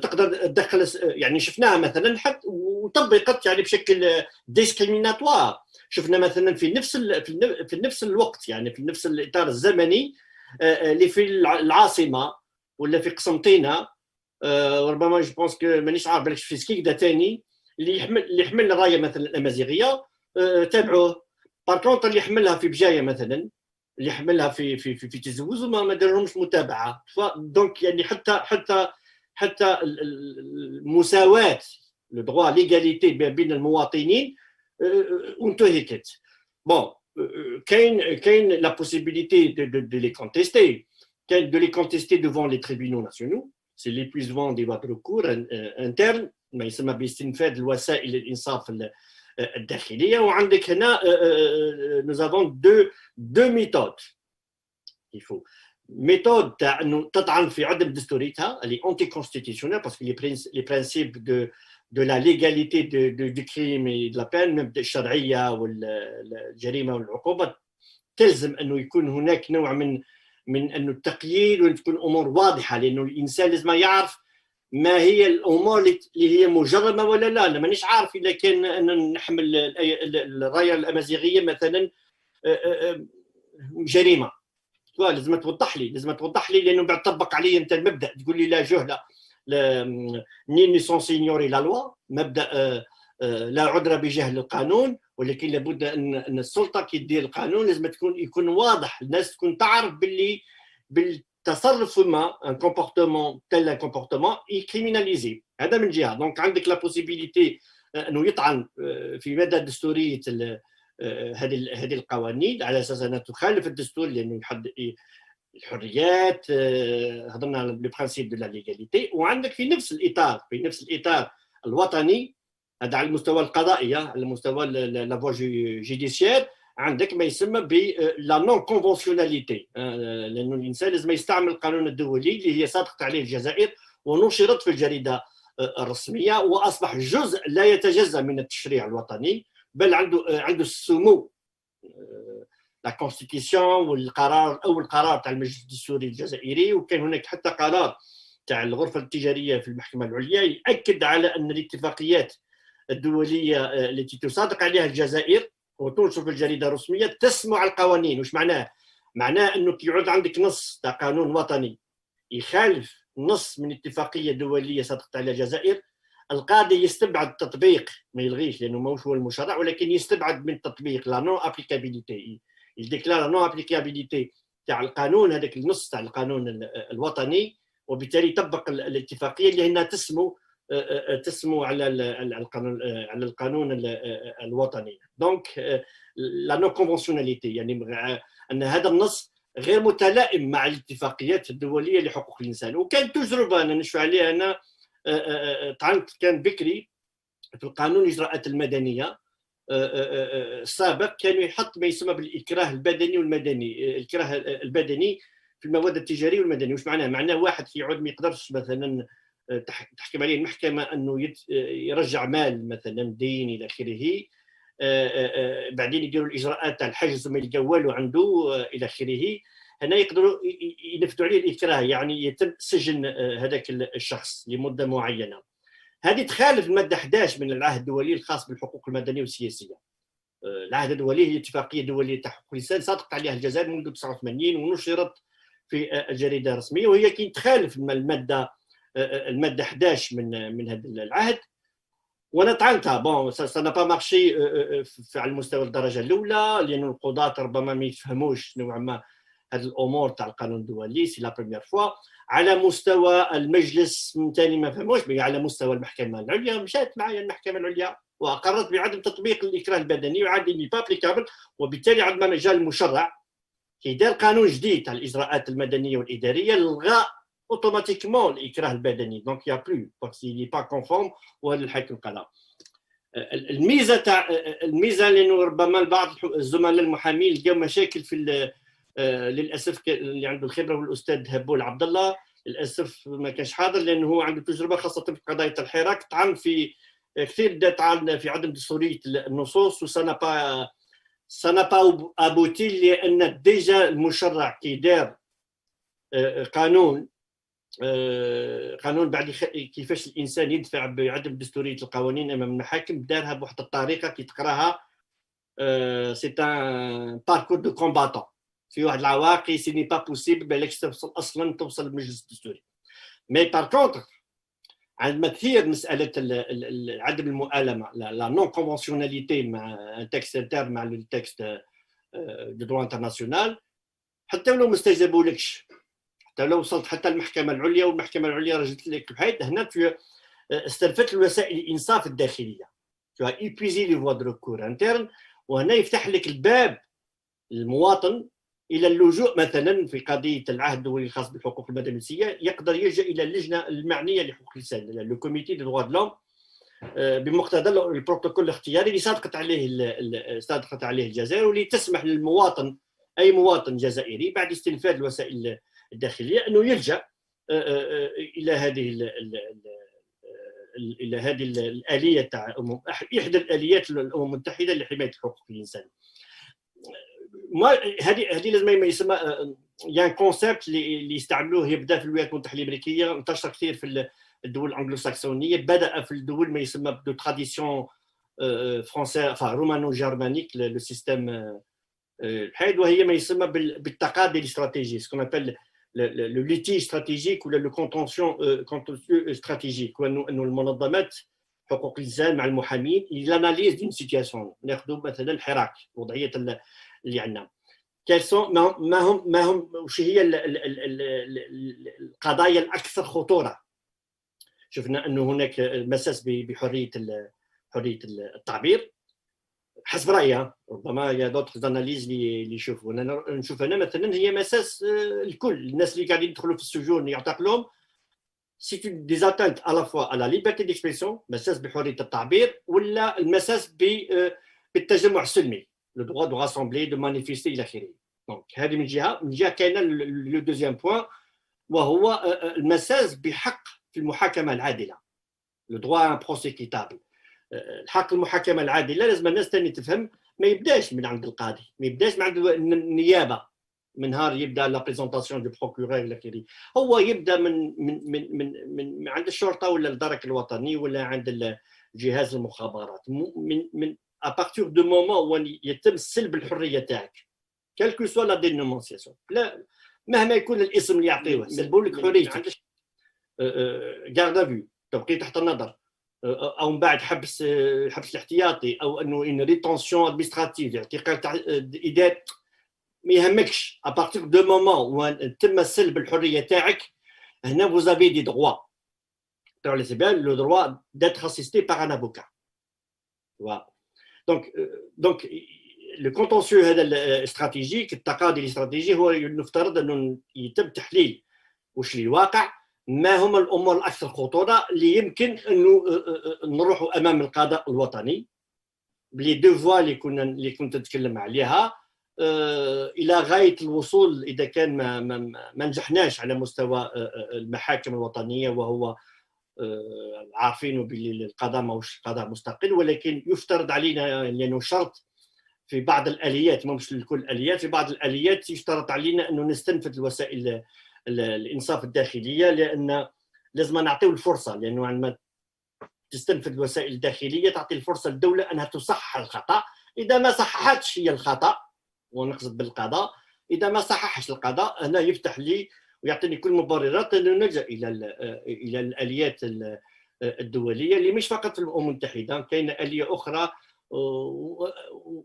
تقدر تدخل يعني شفناها مثلا حتى وطبقت يعني بشكل ديسكريميناتوار. شفنا مثلا في نفس الوقت يعني في نفس الاطار الزمني اللي في العاصمه ولا في قسنطينه وربما جو بونس كو مانيش عارف بالك في سكيكدا ثاني اللي يحمل الرايه مثلا الامازيغيه تابعوه. باركونتر اللي يحملها في بجايه مثلا، اللي يحملها في تزوز ما دارلهمش متابعه. دونك يعني حتى المساواه لو دروا ليغاليتي بين المواطنين انتهكت. بون كاين لا بوسيبيليتي de les contester, de les contester devant les tribunaux nationaux. C'est l'épuisement des voies de recours internes ما يسمى باستنفاد الوسائل الانصاف الداخليه. وعندك هنا nous avons deux méthodes. Il faut méthode تاع انه تطعن في عدم دستوريتها اللي انتي كونستيتيسيونيل باسكو les principes de la légalité du crime et de la peine même الشرعيه والجريمه والعقوبه تلزم انه يكون هناك نوع من انه التقييد وتكون امور واضحه، لانه الانسان لازم يعرف ما هي الامور اللي هي مجرمه ولا لا. انا مانيش عارف اذا كان ان نحمل الرايه الامازيغيه مثلا جريمه، لازم توضح لي لانه بعد طبق علي انت المبدا تقول لي لا جهله ني سونسينيوري لا لوا، مبدا لا عذر بجهل القانون، ولكن لابد ان السلطه كي دير القانون لازم يكون واضح، الناس تكون تعرف باللي بالتصرف ما ان كومبورتمون تل ان كومبورتمون يكريميناليزي. هذا من جهه. دونك عندك لا بوسيبيليتي انه يطعن في مدى دستوريه هذه القوانين على اساس انها تخالف الدستور لانه يحدد الحريات. هضرنا على البرانسيب دو لا ليغاليتي. وعندك في نفس الاطار الوطني، هذا على المستوى القضائي، على مستوى لا فوا جوديسيير، عندك ما يسمى ب لا نون كونفونسيوناليتي، لانه الانسان لازم يستعمل القانون الدولي اللي هي صادقت عليه الجزائر ونشرت في الجريده الرسميه، واصبح جزء لا يتجزا من التشريع الوطني، بل عنده السمو. لا كونستيتيسيون والقرار اول قرار تاع المجلس الدستوري الجزائري، وكان هناك حتى قرار تاع الغرفه التجاريه في المحكمه العليا يؤكد على ان الاتفاقيات الدوليه التي تصادق عليها الجزائر وتنشر في الجريده الرسميه تسمع القوانين. وش معناه؟ معناه انه كي يعود عندك نص تاع قانون وطني يخالف نص من اتفاقيه دوليه صادقت عليها الجزائر، القاضي يستبعد التطبيق، ما يلغيش لانه ماهوش هو المشرع، ولكن يستبعد من التطبيق لا نون ابليكابيليتي، يديكلار نون ابليكابيليتي تاع القانون، هذاك النص تاع القانون الوطني، وبالتالي يطبق الاتفاقيه اللي هنا تسمو على القانون الوطني. دونك لا نون كونفونسيوناليتي يعني ان هذا النص غير متلائم مع الاتفاقيات الدوليه لحقوق الانسان. وكان تجربه انا نشوف عليها انا طعنت كان بكري في القانون الاجراءات المدنيه السابق، كانوا يحط ما يسمى بالاكراه البدني والمدني. الإكراه البدني في المواد التجاريه والمدني وش معناه؟ معناه واحد يعود ما يقدرش مثلا تحكم عليه المحكمه انه يرجع مال مثلا دين الى اخره، بعدين يديروا الاجراءات تاع الحجز وما يلقاو والو عنده الى اخره، هنا يقدروا ينفذوا عليه الاكراه، يعني يتم سجن هذاك الشخص لمده معينه. هذه تخالف الماده 11 من العهد الدولي الخاص بالحقوق المدنيه والسياسيه. العهد الدولي هي اتفاقيه دوليه تاع حقوق الانسان صادقت عليها الجزائر منذ 89 ونشرت في الجريده الرسميه، وهي كي تخالف الماده 11 من هذا العهد. وانا طعنتها بون سا با مارشي على المستوى الدرجه الاولى، لان القضاة ربما ما يفهموش نوعا ما هذه الامور تاع القانون الدولي، سي لا بروميير فوا. على مستوى المجلس ثاني ما فهموش، على مستوى المحكمه العليا مشات معايا المحكمه العليا واقرت بعدم تطبيق الاكراه البدني وعدم لي بابليكابل، وبالتالي عندما مجال المشرع كي دار قانون جديد على الاجراءات المدنيه والاداريه لغى اوتوماتيكمون الاكراه البدني، دونك يا بلو باسكو لي با كونفورم، وهذا الحاكم قال. الميزه لانه ربما البعض الزملاء المحامين لقاو مشاكل في للاسف اللي عنده الخبره والاستاذ هبول عبد الله للاسف ما كانش حاضر، لانه هو عنده تجربه خاصه في قضايا الحراك، طعن في كثير طعن في عدم دستوريه النصوص، وسنا با ابوتي لان ديجا المشرع كي دار قانون بعد كيفاش الانسان يدفع بعدم دستوريه القوانين امام المحاكم، دارها بواحد الطريقه كي تقراها سي ان باركور دو كومباتون في واحد العواقي، سي ني با بوسيبل بالك توصل اصلا توصل للمجلس الدستوري. مي بار كونتر عندما كثير مساله عدم المؤالمه لا نون كونفونسيوناليتي مع التكست انترن مع التكست دو دروا انترناسيونال، حتى ولو ما استجابولكش، حتى لو وصلت حتى المحكمه العليا والمحكمه العليا رجلت لك بحيث هنا استلفت الوسائل الانصاف الداخليه، تو ايبويزي لي فوا دو ريكور انترن، وهنا يفتح لك الباب المواطن الى اللجوء مثلا في قضيه العهد الدولي الخاص بالحقوق المدنيه، يقدر يلجا الى اللجنه المعنيه لحقوق الانسان، لو كوميتي دو دروا دو لوم، بمقتضى البروتوكول الاختياري اللي صادقت عليه الجزائر، واللي تسمح للمواطن اي مواطن جزائري بعد استنفاذ الوسائل الداخليه انه يلجا الى هذه الاليه تاع احدى الاليات الامم المتحده لحمايه حقوق الانسان. هذه لازم ما يسمى يعني كونسيبت اللي يستعملوه يبدا في الولايات المتحده الامريكيه، انتشر كثير في الدول الانجلوساكسونيه، بدا في الدول ما يسمى دو تراديسيون فرونسي رومانو جرمانيك لو سيستيم الحيد، وهي ما يسمى بالتقاضي الاستراتيجي، سكون ابل لو ليتي استراتيجيك ولا لو كونتونسيون استراتيجيك، وانه المنظمات حقوق الانسان مع المحامين لاناليز دون سيتياسيون. ناخذوا مثلا الحراك، وضعيه اللي عندنا ما هم وش هي القضايا الاكثر خطوره. شفنا انه هناك مساس بحريه التعبير، حسب رايي ربما يا دوتر اناليز اللي يشوفوا انا نشوف انا مثلا هي مساس الكل الناس اللي قاعدين يدخلوا في السجون يعتقلهم سي دي اتانت على فوا على ليبرتي ديكسبرسيون مساس بحريه التعبير ولا المساس بالتجمع السلمي لو دروا دو راسامبلي دو مانيفيستي الى اخره. دونك هذه من جهه كاين لو دوزيام بوين وهو المساس بحق في المحاكمه العادله لو دروا ان بروسي كيتابل. الحق المحاكمه العادله لازم الناس ثاني تفهم ما يبداش من عند القاضي ما يبداش من عند النيابه من نهار يبدا لا بريزونطاسيون دو بروكورور الى اخره هو يبدا من عند الشرطه ولا الدرك الوطني ولا عند جهاز المخابرات من ابارتور دو مومون وين يتم سلب الحريه تاعك كالكو سوا لا دينونسياسيون لا مهما يكون الاسم اللي يعطيوه سلبوا لك حريتك غاردا فيو تبقي تحت النظر او من بعد حبس الاحتياطي او انه ان ريتونسيون ادمنستراتيف اعتقال اداري ما يهمكش ابارتير دو مومون وين تم سلب الحريه تاعك هنا vous avez des droits dans les CBL le droit d'être assisté par un avocat. Voilà. Donc le contentieux هذا الاستراتيجيك التقاضي الاستراتيجي هو نفترض انه يتم تحليل واش اللي واقع ما هم الامور الاكثر خطوره اللي يمكن انه نروحوا امام القضاء الوطني بلي دو فوا اللي كنت نتكلم عليها الى غايه الوصول اذا كان ما نجحناش على مستوى المحاكم الوطنيه وهو عارفين باللي القضاء ماهوش قضاء مستقل ولكن يفترض علينا لانه شرط في بعض الاليات مش لكل الاليات في بعض الاليات يشترط علينا انه نستنفذ الوسائل الانصاف الداخليه لان لازم نعطيو الفرصه لانه عندما تستنفذ الوسائل الداخليه تعطي الفرصه للدوله انها تصحح الخطا اذا ما صححتش هي الخطا ونقصد بالقضاء اذا ما صححش القضاء هنا يفتح لي ويعطيني كل مبررات انه نلجا الى الاليات الدوليه اللي مش فقط في الامم المتحده كاينه اليه اخرى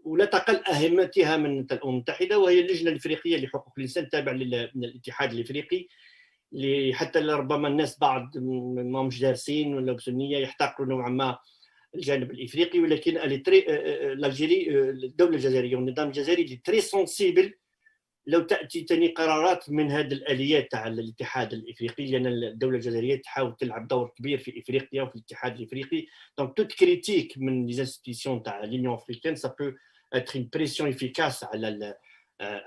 ولا تقل اهميتها من الامم المتحده وهي اللجنه الافريقيه لحقوق الانسان تابع للاتحاد الافريقي اللي حتى ربما الناس بعض ما مش دارسين ولا بسنيه يحتقروا نوعا ما الجانب الافريقي ولكن الجزائري الدوله الجزائريه والنظام الجزائري اللي تري سونسيبل لو تاتي ثاني قرارات من هذه الاليات تاع الاتحاد الافريقي لان الدوله الجزائريه تحاول تلعب دور كبير في افريقيا وفي الاتحاد الافريقي دونك توت كريتيك من لي انستيتيسيون تاع لينيون افريكان سا بو اتر اون بريسيون افيكاس على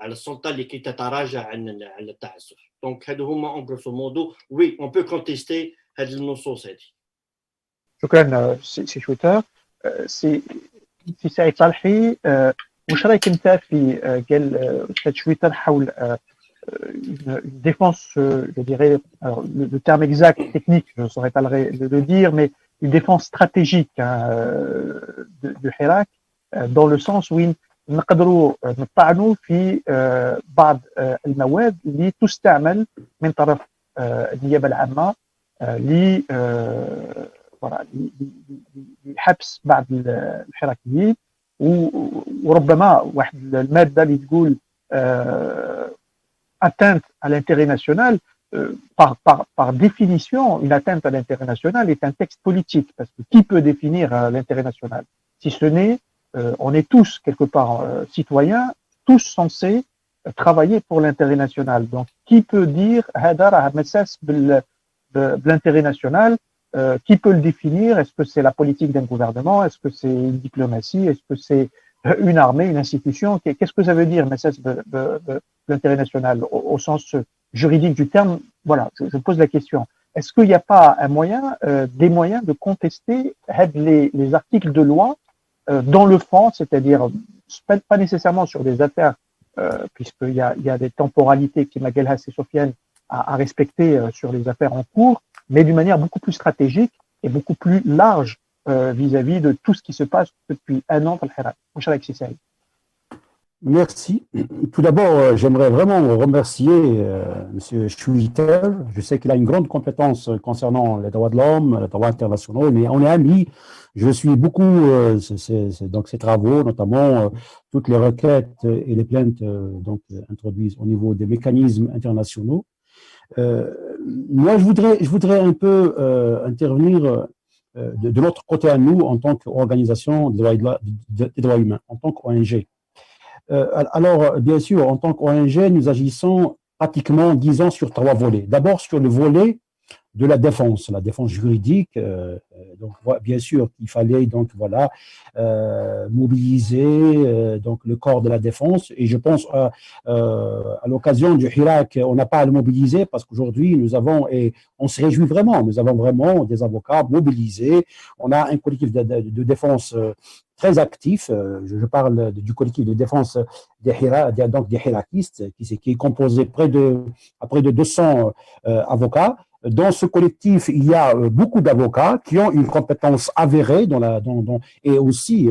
السلطه اللي كي تتراجع عن التعسف. دونك هادو هما اون غروسو مودو وي اون بو كونتيستي هاد النصوص هذه. شكرا سي شوتر. سي سعيد صالحي واش رايك انت في قال استاذ شويتر حول une défense, je dirais, alors, le terme exact, technique, je ne saurais pas le dire, mais une défense stratégique de Hirak, dans le sens où نقدروا نطعنوا في بعض المواد اللي تستعمل من طرف النيابة العامة لحبس بعض الحراكيين وربما واحد المادة اللي تقول atteinte à l'intérêt national, par définition, une atteinte à l'intérêt national est un texte politique, parce que qui peut définir l'intérêt national? Si ce n'est, on est tous, quelque part, citoyens, tous censés travailler pour l'intérêt national. Donc, qui peut dire هذا راه مساس بالintérêt national? Qui peut le définir? Est-ce que c'est la politique d'un gouvernement? Est-ce que c'est une diplomatie? Est-ce que c'est une armée, une institution? Qu'est-ce que ça veut dire, مساس l'intérêt national au sens juridique du terme? Voilà, je pose la question. Est-ce qu'il n'y a pas un moyen, des moyens de contester les articles de loi dans le fond, c'est-à-dire pas nécessairement sur des affaires, puisqu'il y a des temporalités qui Maguel Hasse et Sofiane à respecter sur les affaires en cours, mais d'une manière beaucoup plus stratégique et beaucoup plus large vis-à-vis de tout ce qui se passe depuis un an dans le Hirak. Merci. Tout d'abord, j'aimerais vraiment remercier M. Schwitter. Je sais qu'il a une grande compétence concernant les droits de l'homme, les droits internationaux, mais on est amis. Je suis beaucoup donc ces travaux, notamment toutes les requêtes et les plaintes introduites au niveau des mécanismes internationaux. Moi, je voudrais un peu intervenir de notre côté à nous, en tant qu'organisation des droits humains, en tant qu'ONG. Alors, bien sûr, en tant qu'ONG, nous agissons pratiquement, disons, sur 3 volets. D'abord, sur le volet de la défense juridique. Donc, bien sûr, il fallait donc voilà mobiliser donc le corps de la défense. Et je pense à l'occasion du Hirak, on n'a pas à le mobiliser parce qu'aujourd'hui nous avons, et on se réjouit vraiment, nous avons vraiment des avocats mobilisés. On a un collectif de défense très actif. Je parle du collectif de défense des Hirakistes, qui est composé à près de 200 avocats. Dans ce collectif, il y a beaucoup d'avocats qui ont une compétence avérée et aussi,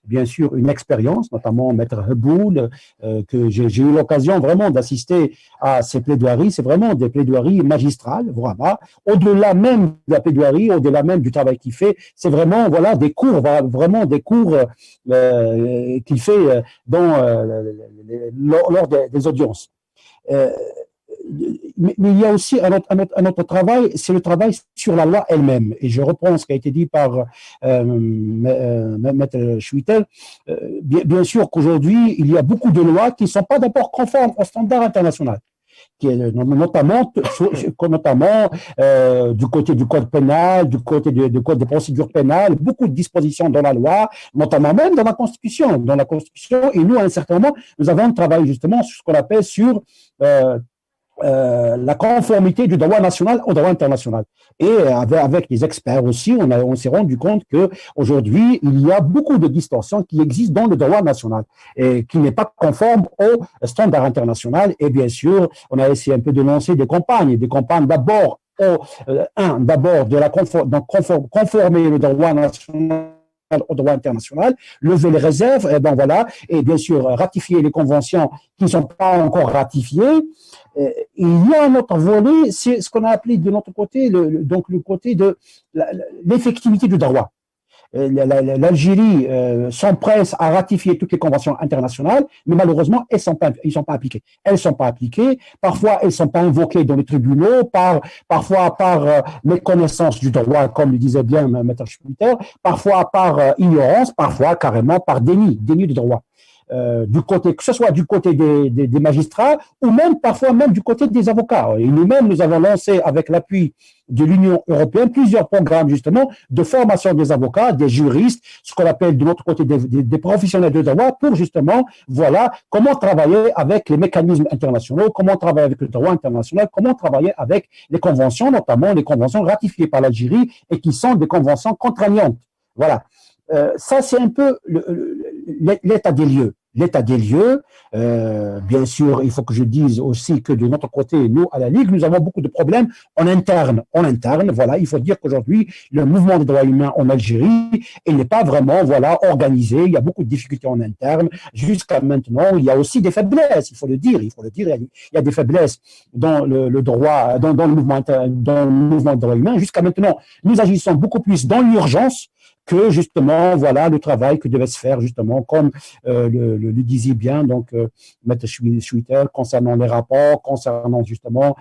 bien sûr, une expérience, notamment Maître Heboul, que j'ai eu l'occasion vraiment d'assister à ces plaidoiries. C'est vraiment des plaidoiries magistrales, vraiment. Au-delà même de la plaidoirie, au-delà même du travail qu'il fait, c'est vraiment, voilà, des cours qu'il fait lors des audiences. Mais il y a aussi un autre travail, c'est le travail sur la loi elle-même. Et je reprends ce qui a été dit par Maître Schwittel. Bien sûr qu'aujourd'hui, il y a beaucoup de lois qui ne sont pas d'abord conformes aux standards internationaux, notamment du côté du code pénal, du côté du code de procédure pénale, beaucoup de dispositions dans la loi, notamment même dans la Constitution. Dans la Constitution, et nous, à un certain moment, nous avons travaillé justement sur ce qu'on appelle sur la conformité du droit national au droit international. Et avec les experts aussi, on s'est rendu compte que aujourd'hui il y a beaucoup de distorsions qui existent dans le droit national et qui n'est pas conforme au standard international. Et bien sûr, on a essayé un peu de lancer des campagnes d'abord conformer le droit national au droit international, lever les réserves, et bien sûr ratifier les conventions qui ne sont pas encore ratifiées. Il y a un autre volet, c'est ce qu'on a appelé de notre côté, le côté de l'effectivité du droit. L'Algérie s'empresse à ratifier toutes les conventions internationales, mais malheureusement, elles sont pas appliquées. Elles sont pas appliquées. Parfois, elles sont pas invoquées dans les tribunaux, parfois par méconnaissance du droit, comme le disait bien Maître Schmitter, parfois par ignorance, parfois carrément par déni de droit. Que ce soit du côté des magistrats ou même parfois même du côté des avocats. Et nous-mêmes, nous avons lancé avec l'appui de l'Union européenne plusieurs programmes justement de formation des avocats, des juristes, ce qu'on appelle de notre côté des professionnels de droit pour justement, comment travailler avec les mécanismes internationaux, comment travailler avec le droit international, comment travailler avec les conventions, notamment les conventions ratifiées par l'Algérie et qui sont des conventions contraignantes. Voilà. Ça, c'est un peu l'état des lieux. Bien sûr, il faut que je dise aussi que de notre côté, nous, à la Ligue, nous avons beaucoup de problèmes en interne. Il faut dire qu'aujourd'hui, le mouvement des droits humains en Algérie, il n'est pas vraiment, organisé. Il y a beaucoup de difficultés en interne. Jusqu'à maintenant, il y a aussi des faiblesses. Il faut le dire. Il y a des faiblesses dans le droit, dans le mouvement des droits humains. Jusqu'à maintenant, nous agissons beaucoup plus dans l'urgence que justement, le travail que devait se faire justement, comme le disait bien Maître Schwitter, concernant les rapports, concernant justement,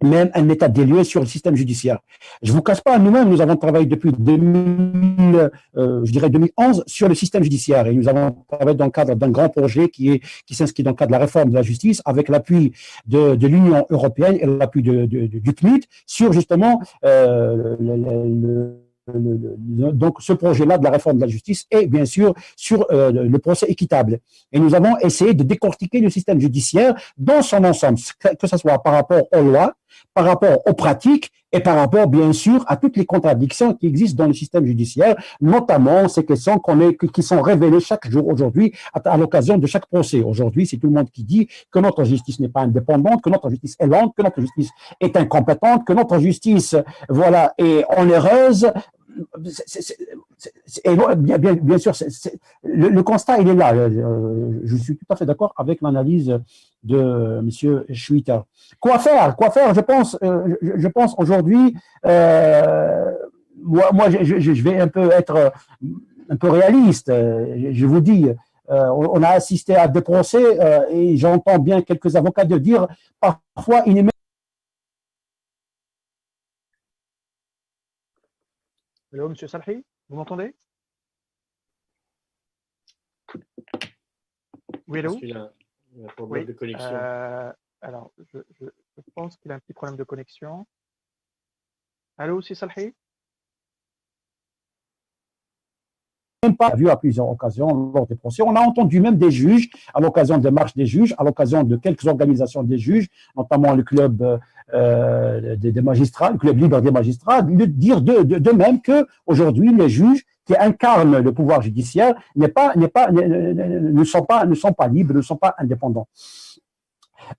même un état des lieux sur le système judiciaire. Je vous cache pas, nous-mêmes, nous avons travaillé depuis 2011 sur le système judiciaire et nous avons travaillé dans le cadre d'un grand projet qui s'inscrit dans le cadre de la réforme de la justice avec l'appui de l'Union européenne et l'appui du CNUT sur justement donc ce projet-là de la réforme de la justice et bien sûr sur le procès équitable. Et nous avons essayé de décortiquer le système judiciaire dans son ensemble, que ce soit par rapport aux lois, par rapport aux pratiques et par rapport bien sûr à toutes les contradictions qui existent dans le système judiciaire, notamment ces questions qui sont révélées chaque jour aujourd'hui à l'occasion de chaque procès. Aujourd'hui, c'est tout le monde qui dit que notre justice n'est pas indépendante, que notre justice est lente, que notre justice est incompétente, que notre justice est onéreuse. Bien sûr, le constat, il est là. Je suis tout à fait d'accord avec l'analyse de Monsieur Schwitter. Quoi faire? Je pense aujourd'hui, moi, je vais un peu être un peu réaliste. Je vous dis, on a assisté à des procès et j'entends bien quelques avocats de dire parfois il n'est Allô, Monsieur Salhi, vous m'entendez? Oui, allô? Parce qu'il a un problème Oui. de connexion. Alors, je pense qu'il a un petit problème de connexion. Allô, c'est Salhi? Même pas vu à plusieurs occasions lors des procès. On a entendu même des juges, à l'occasion des marches des juges, à l'occasion de quelques organisations des juges, notamment le club des magistrats, le club libre des magistrats, dire d'eux-mêmes que aujourd'hui les juges qui incarnent le pouvoir judiciaire ne sont pas libres, ne sont pas indépendants.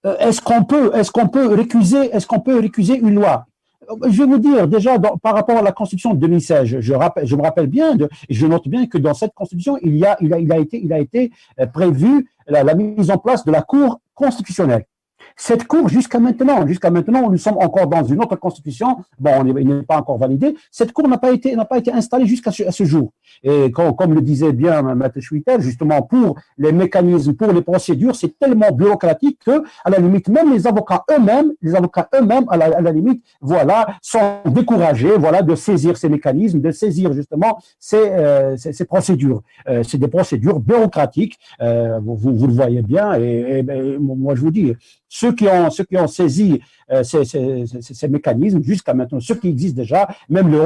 Est-ce qu'on peut récuser une loi? Je vais vous dire, déjà, par rapport à la Constitution de 2016, je me rappelle bien, je note bien que dans cette Constitution, il a été prévu la mise en place de la Cour constitutionnelle. Cette cour, jusqu'à maintenant, nous sommes encore dans une autre constitution. Bon, il n'est pas encore validé. Cette cour n'a pas été installée jusqu'à ce jour. Et comme le disait bien Maître Schwitter, justement, pour les mécanismes, pour les procédures, c'est tellement bureaucratique que, à la limite, même les avocats eux-mêmes, à la limite, voilà, sont découragés, voilà, de saisir ces mécanismes, de saisir justement ces procédures. C'est des procédures bureaucratiques. Vous le voyez bien. Et moi, je vous dis, ceux qui ont saisi ces mécanismes jusqu'à maintenant, ceux qui existent déjà, même le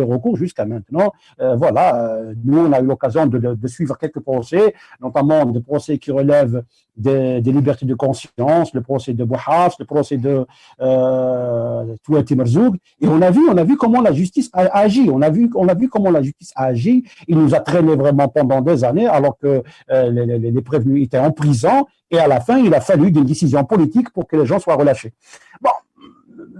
recours jusqu'à maintenant, voilà, nous on a eu l'occasion de suivre quelques procès, notamment des procès qui relèvent des libertés de conscience, le procès de Bouhaf, le procès de Touati Merzoug, et on a vu comment la justice a agi, on a vu comment la justice a agi. Il nous a traîné vraiment pendant des années alors que les prévenus étaient en prison. Et à la fin, il a fallu des décisions politiques pour que les gens soient relâchés. Bon,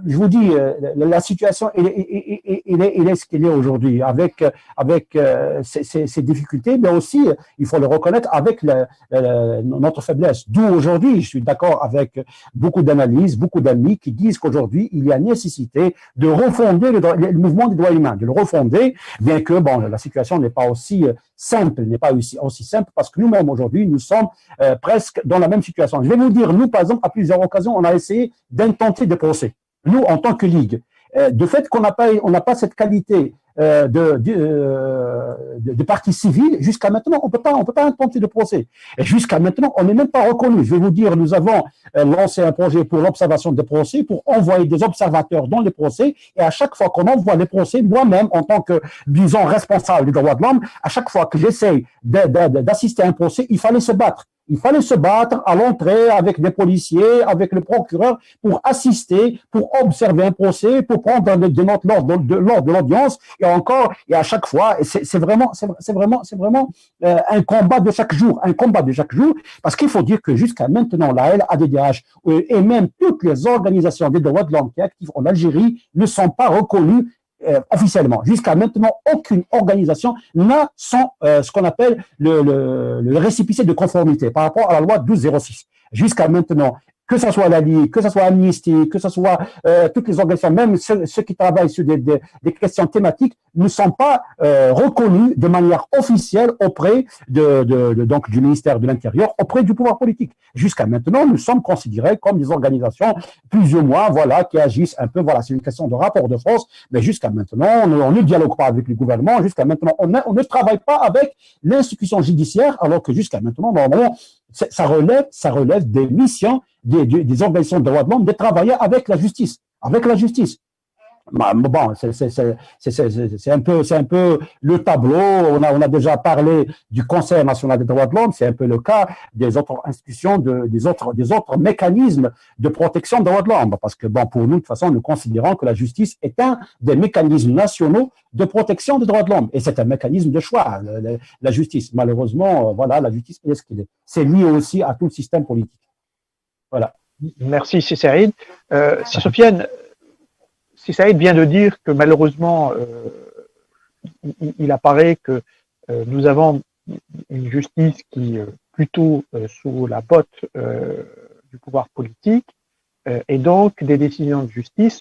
je vous dis, la situation, elle est ce qu'elle est aujourd'hui, avec ces difficultés, mais aussi, il faut le reconnaître, avec notre faiblesse. D'où aujourd'hui, je suis d'accord avec beaucoup d'analyses, beaucoup d'amis qui disent qu'aujourd'hui, il y a nécessité de refonder le mouvement des droits humains, de le refonder, bien que, bon, la situation n'est pas aussi simple, parce que nous-mêmes, aujourd'hui, nous sommes presque dans la même situation. Je vais vous dire, nous, par exemple, à plusieurs occasions, on a essayé d'intenter des procès. Nous, en tant que Ligue, de fait qu'on n'a pas cette qualité de partie civile, jusqu'à maintenant, on peut pas intenter de procès. Et jusqu'à maintenant, on n'est même pas reconnu. Je vais vous dire, nous avons lancé un projet pour l'observation des procès, pour envoyer des observateurs dans les procès, et à chaque fois qu'on envoie les procès, moi-même, en tant que, disons, responsable des droits de l'homme, à chaque fois que j'essaye d'assister à un procès, il fallait se battre. Il fallait se battre à l'entrée avec des policiers, avec le procureur, pour assister, pour observer un procès, pour prendre des notes lors de l'audience, et à chaque fois, c'est vraiment un combat de chaque jour, parce qu'il faut dire que jusqu'à maintenant, la LADDH et même toutes les organisations des droits de l'homme qui sont actives en Algérie ne sont pas reconnues officiellement. Jusqu'à maintenant, aucune organisation n'a ce qu'on appelle le récépissé de conformité par rapport à la loi 1206. Jusqu'à maintenant, que ce soit la Ligue, que ce soit Amnesty, que ce soit toutes les organisations, même ceux qui travaillent sur des questions thématiques, ne sont pas reconnus de manière officielle auprès donc du ministère de l'Intérieur, auprès du pouvoir politique. Jusqu'à maintenant, nous sommes considérés comme des organisations plus ou moins, voilà, qui agissent un peu, voilà, c'est une question de rapport de force, mais jusqu'à maintenant, on ne dialogue pas avec le gouvernement, jusqu'à maintenant, on ne travaille pas avec l'institution judiciaire, alors que jusqu'à maintenant, normalement, ça relève des missions des organisations de droits de l'homme de travailler avec la justice. Bon, c'est un peu le tableau. On a déjà parlé du Conseil national des droits de l'homme. C'est un peu le cas des autres institutions, des autres mécanismes de protection des droits de l'homme. Parce que, bon, pour nous, de toute façon, nous considérons que la justice est un des mécanismes nationaux de protection des droits de l'homme. Et c'est un mécanisme de choix, la justice. Malheureusement, voilà, la justice est ce qu'elle est. C'est lié aussi à tout le système politique. Voilà. Merci, c'est Saïd. C'est Sofiane. Si Saïd vient de dire que malheureusement, il apparaît que nous avons une justice qui est plutôt sous la botte du pouvoir politique et donc des décisions de justice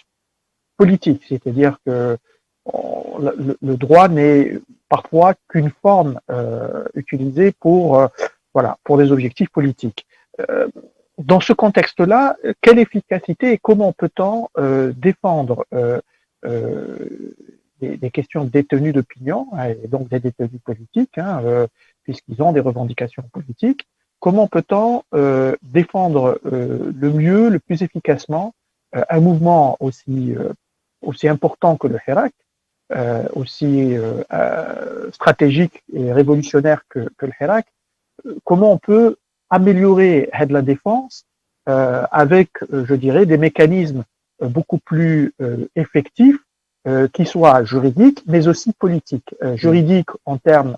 politiques, c'est-à-dire que le droit n'est parfois qu'une forme utilisée pour des objectifs politiques. Dans ce contexte-là, quelle efficacité et comment peut-on défendre des questions de détenus d'opinion, et donc des détenus politiques, puisqu'ils ont des revendications politiques. Comment peut-on défendre le mieux, le plus efficacement un mouvement aussi important que le Hirak, aussi stratégique et révolutionnaire que le Hirak? Comment on peut améliorer la défense avec, je dirais, des mécanismes beaucoup plus effectifs qui soient juridiques, mais aussi politiques. Juridiques en termes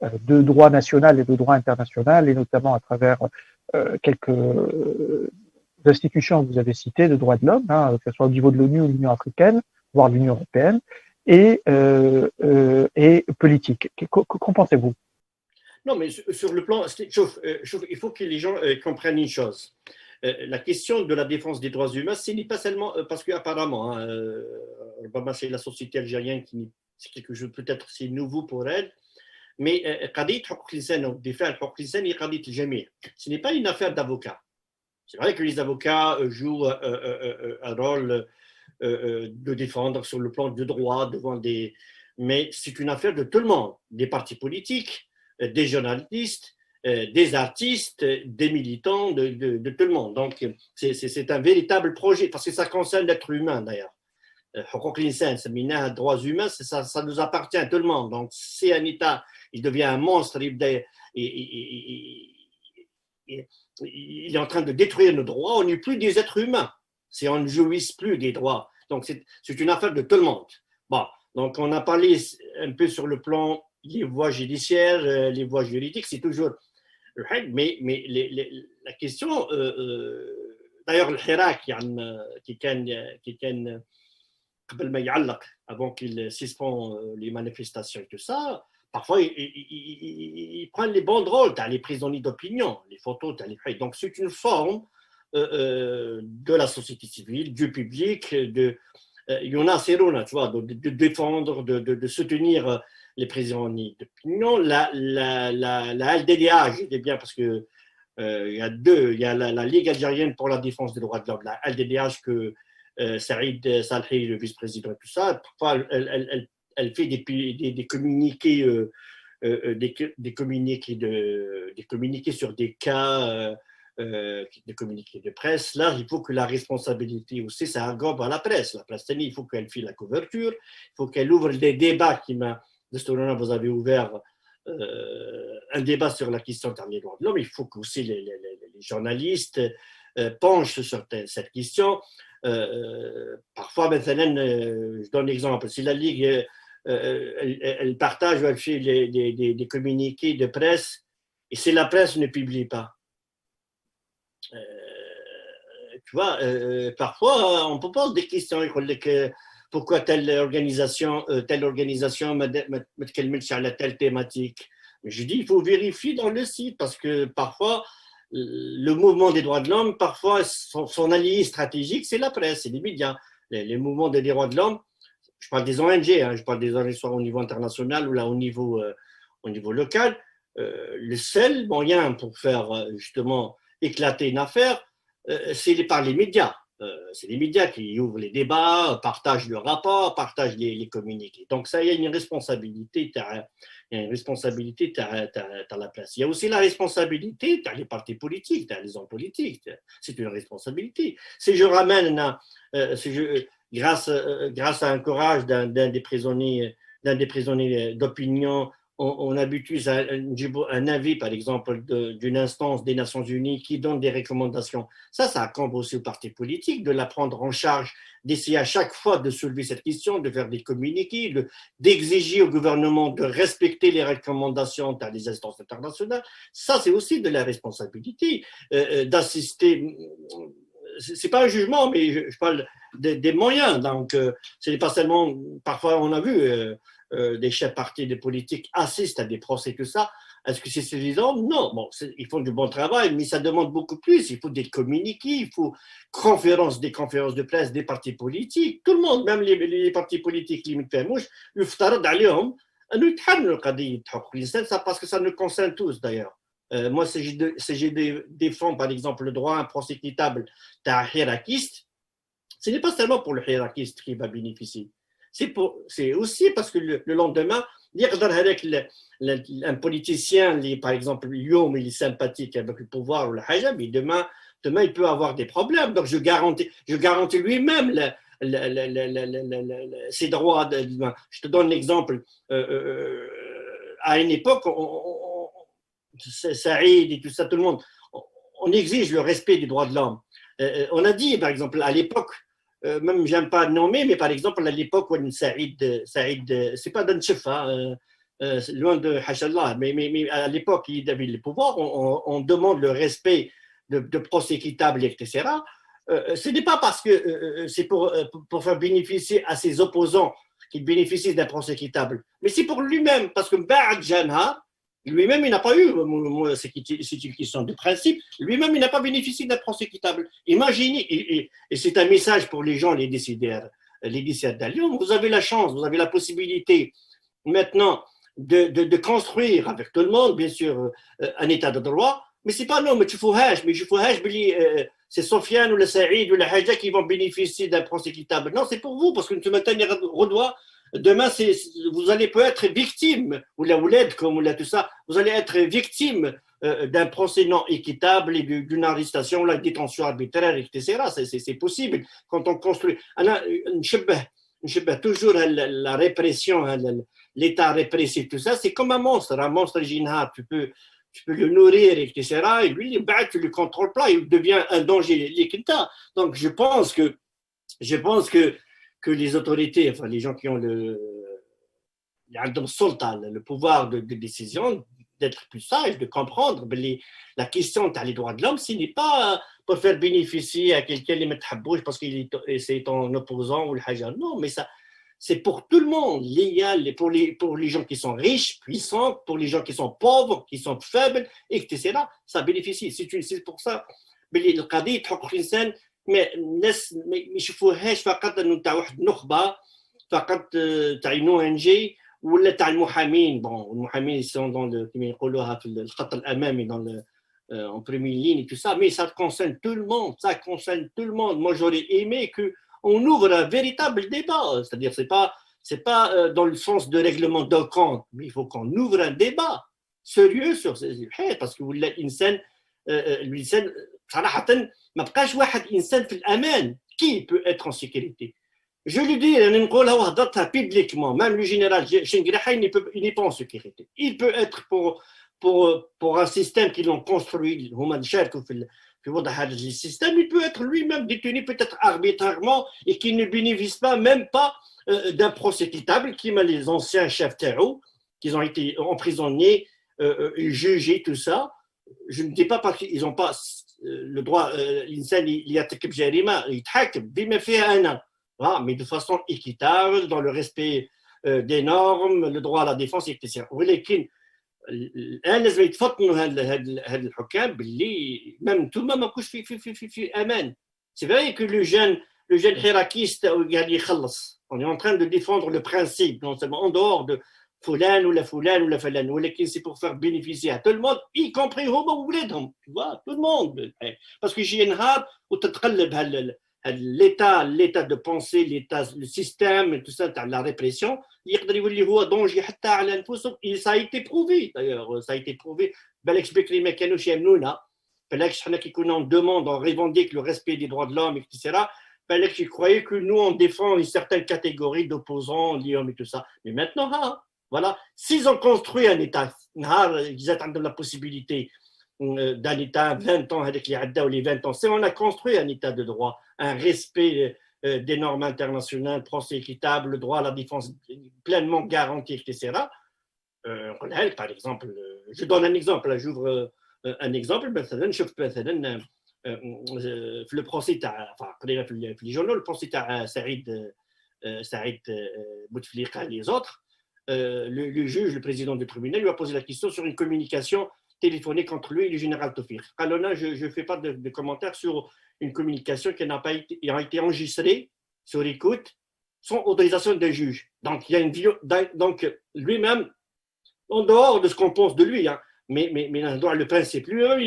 de droit national et de droit international, et notamment à travers quelques institutions que vous avez citées de droits de l'homme, que ce soit au niveau de l'ONU ou de l'Union africaine, voire l'Union européenne, et politique. Qu'en pensez-vous? Non, mais sur le plan, il faut que les gens comprennent une chose. La question de la défense des droits humains, ce n'est pas seulement parce qu'apparemment, c'est la société algérienne qui c'est quelque chose peut-être c'est nouveau pour elle, mais ce n'est pas une affaire d'avocats. C'est vrai que les avocats jouent un rôle de défendre sur le plan du droit devant des, mais c'est une affaire de tout le monde, des partis politiques, des journalistes, des artistes, des militants, de tout le monde. Donc, c'est un véritable projet, parce que ça concerne l'être humain d'ailleurs. Droits humains, ça nous appartient à tout le monde. Donc, si un État, il devient un monstre, il est en train de détruire nos droits, on n'est plus des êtres humains. Si on ne jouisse plus des droits. Donc, c'est une affaire de tout le monde. Bon, donc on a parlé un peu sur le plan les voies judiciaires, les voies juridiques, c'est toujours mais la question d'ailleurs le Hirak qui كان قبل ما يعلق avant qu'il suspend les manifestations et tout ça, parfois il prend les banderoles, les prisonniers d'opinion, les photos, donc c'est une forme de la société civile, du public, de Yonasiruna, tu vois, de défendre, de soutenir les prisonniers d'opinion. La LDDH, je dis bien parce que il y a deux, il y a la Ligue algérienne pour la défense des droits de l'homme, la LDDH que Saïd Salhi, le vice-président, tout ça, parfois elle fait des communiqués, des communiqués sur des cas, des communiqués de presse. Là, il faut que la responsabilité aussi, ça englobe à la presse. La presse, il faut qu'elle fasse la couverture, il faut qu'elle ouvre des débats vous avez ouvert un débat sur la question des droits de l'homme. Il faut que aussi les journalistes penchent sur cette question. Parfois, je donne l'exemple, si la Ligue elle partage ou elle fait des communiqués de presse et si la presse ne publie pas, tu vois, parfois on peut poser des questions. Pourquoi telle organisation me تكلمش على telle thématique. Je dis il faut vérifier dans le site parce que parfois le mouvement des droits de l'homme, parfois son allié stratégique, c'est la presse, c'est les médias. Les mouvements des droits de l'homme, je parle des ONG, je parle des ONG soit au niveau international ou là au niveau local. Le seul moyen pour faire justement éclater une affaire, c'est par les médias. C'est les médias qui ouvrent les débats, partagent le rapport, partagent les communiqués. Donc ça, il y a une responsabilité, à la place. Il y a aussi la responsabilité, les partis politiques, les hommes politiques. C'est une responsabilité. Si je ramène, grâce à un courage d'un des prisonniers d'opinion, on habitue un avis, par exemple, d'une instance des Nations Unies qui donne des recommandations. Ça incombe aussi aux partis politiques de la prendre en charge, d'essayer à chaque fois de soulever cette question, de faire des communiqués, d'exiger au gouvernement de respecter les recommandations des instances internationales. Ça, c'est aussi de la responsabilité d'assister. C'est pas un jugement, mais je parle des moyens. Donc, ce n'est pas seulement. Parfois, on a vu. Des chefs partis de politique assistent à des procès, tout ça. Est-ce que c'est suffisant? Non. Bon, ils font du bon travail, mais ça demande beaucoup plus. Il faut des communiqués, il faut des conférences de presse des partis politiques. Tout le monde, même les partis politiques, limite فهموش, يفترض عليهم أنه يتحملوا قضية حقوق الإنسان, ça parce que ça nous concerne tous d'ailleurs. Moi, si je défends par exemple le droit à un procès équitable d'un hirakiste, ce n'est pas seulement pour le hirakiste qui va bénéficier. c'est aussi parce que le lendemain, avec un politicien, par exemple, Lyon, il est sympathique avec le pouvoir ou le hajab, mais demain, il peut avoir des problèmes. Donc, je garantis lui-même ses droits. Je te donne un exemple. À une époque, Saïd et tout ça, tout le monde, on exige le respect des droits de l'homme. On a dit, par exemple, à l'époque, même j'aime pas nommer, mais par exemple, à l'époque où Saïd, c'est pas d'un chef, loin de Hachallah, mais à l'époque, il avait le pouvoir, on demande le respect de procès équitables, etc. Ce n'est pas parce que c'est pour faire bénéficier à ses opposants qu'il bénéficie d'un procès équitable, mais c'est pour lui-même, parce que Ba'ad Janha, lui-même, il n'a pas eu, c'est une question de principe, lui-même, il n'a pas bénéficié d'un procès équitable. Imaginez, et c'est un message pour les gens, les décideurs d'Allion, vous avez la chance, vous avez la possibilité maintenant de construire avec tout le monde, bien sûr, un état de droit, mais c'est pas non, mais c'est Sofiane ou le Saïd ou le Haja qui vont bénéficier d'un procès équitable. Non, c'est pour vous, parce que nous maintenant, demain, vous allez peut être victime, ou la ouled, comme ou tout ça, vous allez être victime d'un procès non équitable et d'une arrestation, la détention arbitraire, etc. C'est possible quand on construit. Toujours la répression, l'état répressif, tout ça, c'est comme un monstre jinha, tu peux le nourrir, etc. Et lui, tu ne le contrôles pas, il devient un danger. Donc, je pense que les autorités, enfin les gens qui ont le pouvoir de décision, d'être plus sages, de comprendre la question des droits de l'homme, ce n'est pas pour faire bénéficier à quelqu'un les mettre à bouche parce qu'il est en opposant ou le hajar. Non, mais ça, c'est pour tout le monde, pour les gens qui sont riches, puissants, pour les gens qui sont pauvres, qui sont faibles, etc. Ça bénéficie. C'est pour ça. القضية حقوق الإنسان ما الناس ما يشوفوهاش فقط انه تاع واحد النخبه فقط تاع نو ان جي ولا تاع المحامين بون المحامين سون دون كما يقولوها في الخط الامامي دون en première ligne et tout ça, mais ça concerne tout le monde, Moi, j'aurais aimé qu'on ouvre un véritable débat, c'est-à-dire c'est pas dans le sens de règlement de compte, mais il faut qu'on ouvre un débat sérieux sur ces parce que l'insan صراحة ما بقاش واحد إنسان في الأمان qui peut être en sécurité. Je lui dis, نقولها وهضرتها publiquement, même le général Chengraha, il n'est pas en sécurité. Il peut être pour un système qu'ils ont construit, le système, il peut être lui-même détenu peut-être arbitrairement et qui ne bénéficie pas même pas d'un procès équitable, qui m'a les anciens chefs terreau, qui ont été emprisonnés, jugés, tout ça. Je ne dis pas parce qu'ils n'ont pas le droit, l'insan il يرتكب جريمة يتحاكم بما فيها أنا, mais de façon équitable, dans le respect des normes, le droit à la défense, etc. ولكن الآن لازم يتفطنوا هاد الحكام باللي même tout ما ماكوش في أمان. C'est vrai que le jeune hirakiste قاعد يخلص. On est en train de défendre le principe, non seulement en dehors de فلان ولا فلان ولكن c'est pour faire bénéficier à tout le monde, y compris هما وولادهم, tu vois, tout le monde. Parce que يجي نهار وتتقلب l'état de pensée, le système, tout ça, la répression, يقدر يولي هو danger حتى على أنفسهم. Ça a été prouvé d'ailleurs, ça a été prouvé. بالك بكري ما كانوش يامنونا, بالك حنا كي كنا on demande, on revendique le respect des droits de l'homme, etc. بالك je croyais que nous on défend une certaine catégorie d'opposants, l'homme et tout ça. Mais maintenant, voilà, s'ils ont construit un État, ils attendent la possibilité d'un État 20 ans avec les Hadda ou les 20 ans. Si on a construit un État de droit, un respect des normes internationales, procès équitable, le droit à la défense pleinement garanti, etc. Par exemple, je donne un exemple, j'ouvre un exemple, le procès, enfin, les journaux, le procès à Saïd Bouteflika et les autres. Le juge, le président du tribunal, lui a posé la question sur une communication téléphonique entre lui et le général Tofir. Alors là, je ne fais pas de commentaires sur une communication qui a été enregistrée sur écoute sans autorisation d'un juge. Donc, il y a donc lui-même, en dehors de ce qu'on pense de lui, mais le principe, lui-même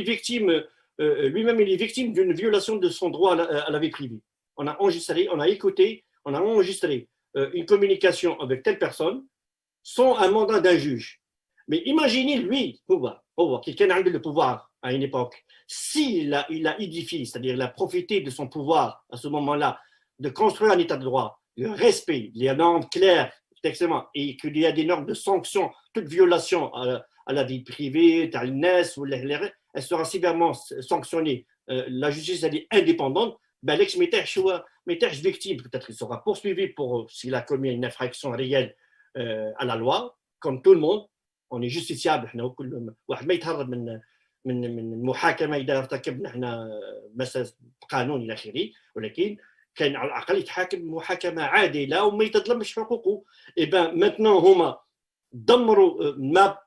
il est victime d'une violation de son droit à la vie privée. On a enregistré, on a écouté, on a enregistré une communication avec telle personne sans un mandat d'un juge. Mais imaginez lui, quelqu'un a eu le pouvoir à une époque, s'il a édifié, c'est-à-dire il a profité de son pouvoir à ce moment-là, de construire un état de droit, le respect, les normes claires, textement, et qu'il y a des normes de sanctions, toute violation à la vie privée, elle sera sévèrement sanctionnée. La justice, elle est indépendante. Ben, l'ex-métèche victime, peut-être il sera poursuivi pour s'il a commis une infraction réelle à la loi, comme tout le monde. On est justiciable. واحد ما يتهرب من المحاكمه اذا ارتكبنا احنا مسألة قانون الى اخره ولكن كان على الاقل يتحاكم محاكمه عادله وما يتظلمش حقوقه. اي بان ماتنون هما دمروا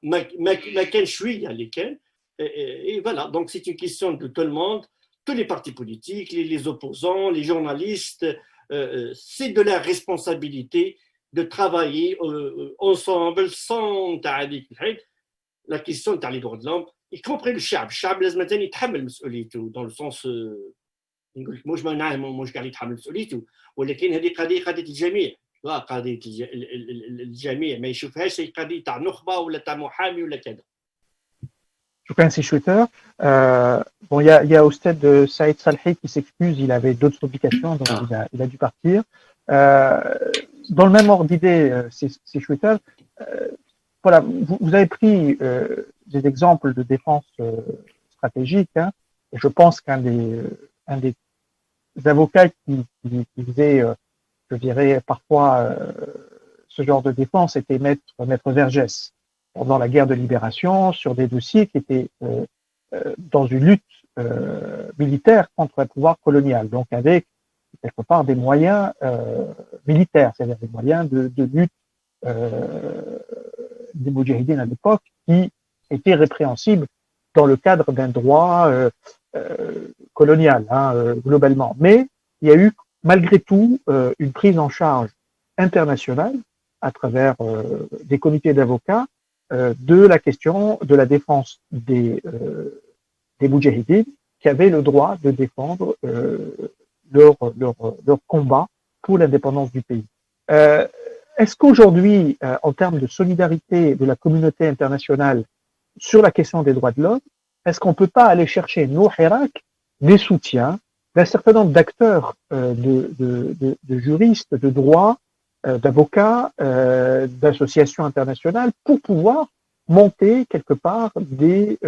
ما كان شويه اللي كان. Et voilà, donc c'est une question de tout le monde, tous les partis politiques, les opposants, les journalistes, c'est de la responsabilité de travailler ensemble sans la question des droits de l'homme, y compris le الشعب لازم يتحمل مسؤوليته dans le sens نقول لك مش معناه مش قاعد يتحمل مسؤوليته ولكن هذه قضيه الجميع قضيه الجميع ما يشوفهاش قضيه تاع نخبه ولا تاع محامي ولا كذا. Shukran, c'est Twitter. Bon, il y a au stade de Saïd Salhi qui s'excuse, il avait d'autres obligations, donc il a dû partir. Dans le même ordre d'idée, c'est Twitter. Voilà, vous avez pris des exemples de défense stratégique, hein, et je pense qu'un des avocats qui faisait, je dirais, parfois ce genre de défense était Maître Vergès, pendant la guerre de libération, sur des dossiers qui étaient dans une lutte militaire contre le pouvoir colonial, donc avec quelque part des moyens militaires, c'est-à-dire des moyens de lutte des moudjahidines à l'époque qui étaient répréhensibles dans le cadre d'un droit colonial, hein, globalement. Mais il y a eu malgré tout une prise en charge internationale à travers des comités d'avocats de la question de la défense des moudjahidines qui avaient le droit de défendre leur combat pour l'indépendance du pays. Est-ce qu'aujourd'hui, en termes de solidarité de la communauté internationale sur la question des droits de l'homme, est-ce qu'on ne peut pas aller chercher, nous, Hirak, des soutiens d'un certain nombre d'acteurs, de juristes, de droit, d'avocats, d'associations internationales pour pouvoir monter quelque part des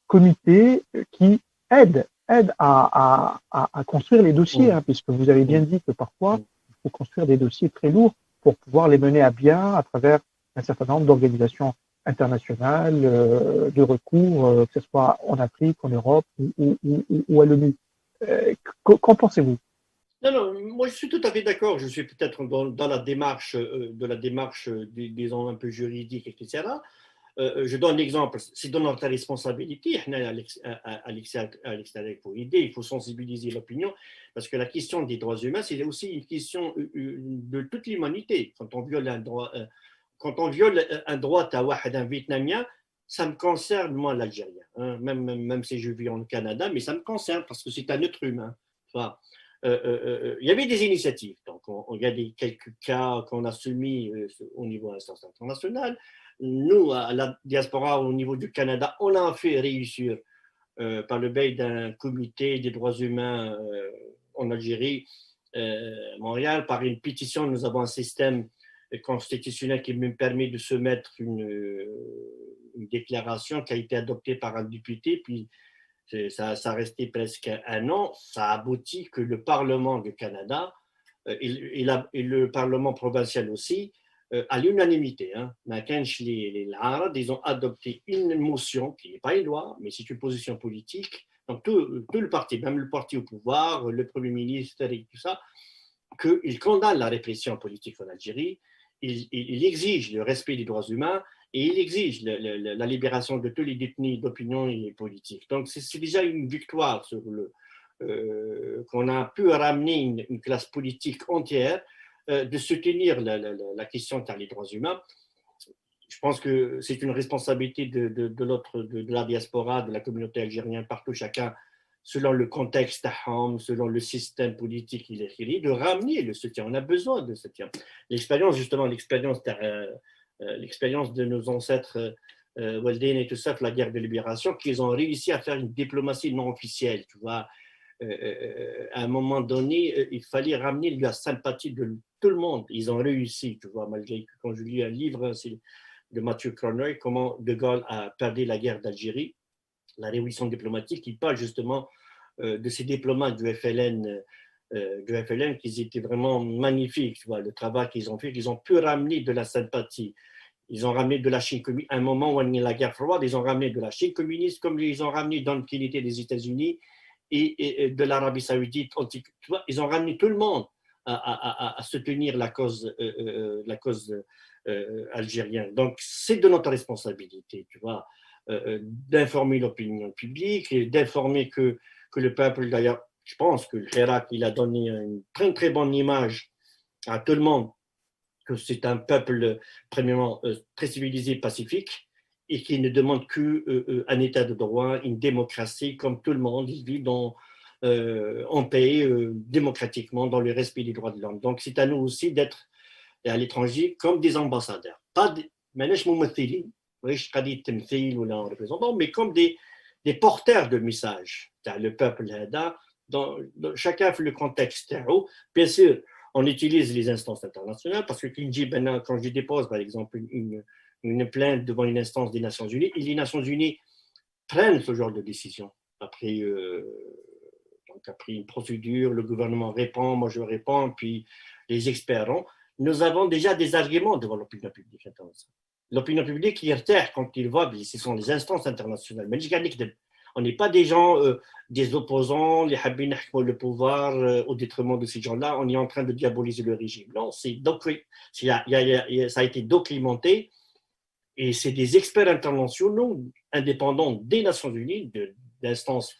comités qui aident à construire les dossiers, hein, puisque vous avez bien dit que parfois il faut construire des dossiers très lourds pour pouvoir les mener à bien à travers un certain nombre d'organisations internationales, de recours, que ce soit en Afrique, en Europe ou à l'ONU. Qu'en pensez-vous? Non, moi je suis tout à fait d'accord. Je suis peut-être dans la démarche disons un peu juridique, etc. Je donne l'exemple, c'est dans notre responsabilité, à l'extérieur pour aider, il faut sensibiliser l'opinion, parce que la question des droits humains, c'est aussi une question de toute l'humanité. Quand on viole un droit à un Vietnamien, ça me concerne, moi, l'Algérien, hein, même si je vis en Canada, mais ça me concerne parce que c'est un être humain. Enfin, il y avait des initiatives, donc il y a quelques cas qu'on a soumis au niveau de l'instance internationale. Nous, à la diaspora, au niveau du Canada, on a fait réussir par le biais d'un comité des droits humains en Algérie, Montréal, par une pétition. Nous avons un système constitutionnel qui me permet de soumettre une déclaration qui a été adoptée par un député, puis ça a resté presque un an. Ça a abouti que le Parlement du Canada et le Parlement provincial aussi, à l'unanimité, hein, ils ont adopté une motion qui n'est pas une loi, mais c'est une position politique. Donc tout le parti, même le parti au pouvoir, le Premier ministre et tout ça, qu'il condamne la répression politique en Algérie, il exige le respect des droits humains et il exige la libération de tous les détenus d'opinion et politique. Donc c'est déjà une victoire sur qu'on a pu ramener une classe politique entière de soutenir la question des droits humains. Je pense que c'est une responsabilité de la diaspora, de la communauté algérienne, partout, chacun selon le contexte, selon le système politique, de ramener le soutien. On a besoin de soutien. L'expérience, justement, l'expérience de nos ancêtres, Walden et tout ça, la guerre de libération, qu'ils ont réussi à faire une diplomatie non officielle, tu vois. À un moment donné, il fallait ramener la sympathie de tout le monde. Ils ont réussi, tu vois, malgré que quand je lis un livre de Mathieu Cronoy, comment De Gaulle a perdu la guerre d'Algérie, la révolution diplomatique, il parle justement de ces diplomates du FLN, qui étaient vraiment magnifiques, tu vois, le travail qu'ils ont fait, qu'ils ont pu ramener de la sympathie. Ils ont ramené de la Chine communiste, à un moment où il y a la guerre froide, ils ont ramené de la Chine communiste, comme ils ont ramené dans le unité des États-Unis et de l'Arabie Saoudite. Tu vois, ils ont ramené tout le monde à soutenir la cause algérienne. Donc, c'est de notre responsabilité, tu vois, d'informer l'opinion publique et d'informer que le peuple, d'ailleurs, je pense que le Hirak, il a donné une très, très bonne image à tout le monde, que c'est un peuple, premièrement, très civilisé, pacifique, et qui ne demande qu'un état de droit, une démocratie, comme tout le monde. Il vit en paix, démocratiquement, dans le respect des droits de l'homme. Donc, c'est à nous aussi d'être à l'étranger comme des ambassadeurs. Pas ماناش ممثلين، مش قضية تمثيل ولا représentants, mais comme des porteurs de messages. Le peuple هذا, chacun fait le contexte. Bien sûr, on utilise les instances internationales parce que quand je dépose, par exemple, une plainte devant une instance des Nations Unies, et les Nations Unies prennent ce genre de décision. Après une procédure, le gouvernement répond, moi je réponds, puis les experts ont. Nous avons déjà des arguments devant l'opinion publique internationale. L'opinion publique qui irrite quand ils voient, ce sont les instances internationales. Mais on n'est pas des gens, des opposants, les habines le pouvoir au détriment de ces gens-là. On est en train de diaboliser le régime. Non, ça a été documenté et c'est des experts internationaux indépendants des Nations Unies, d'instances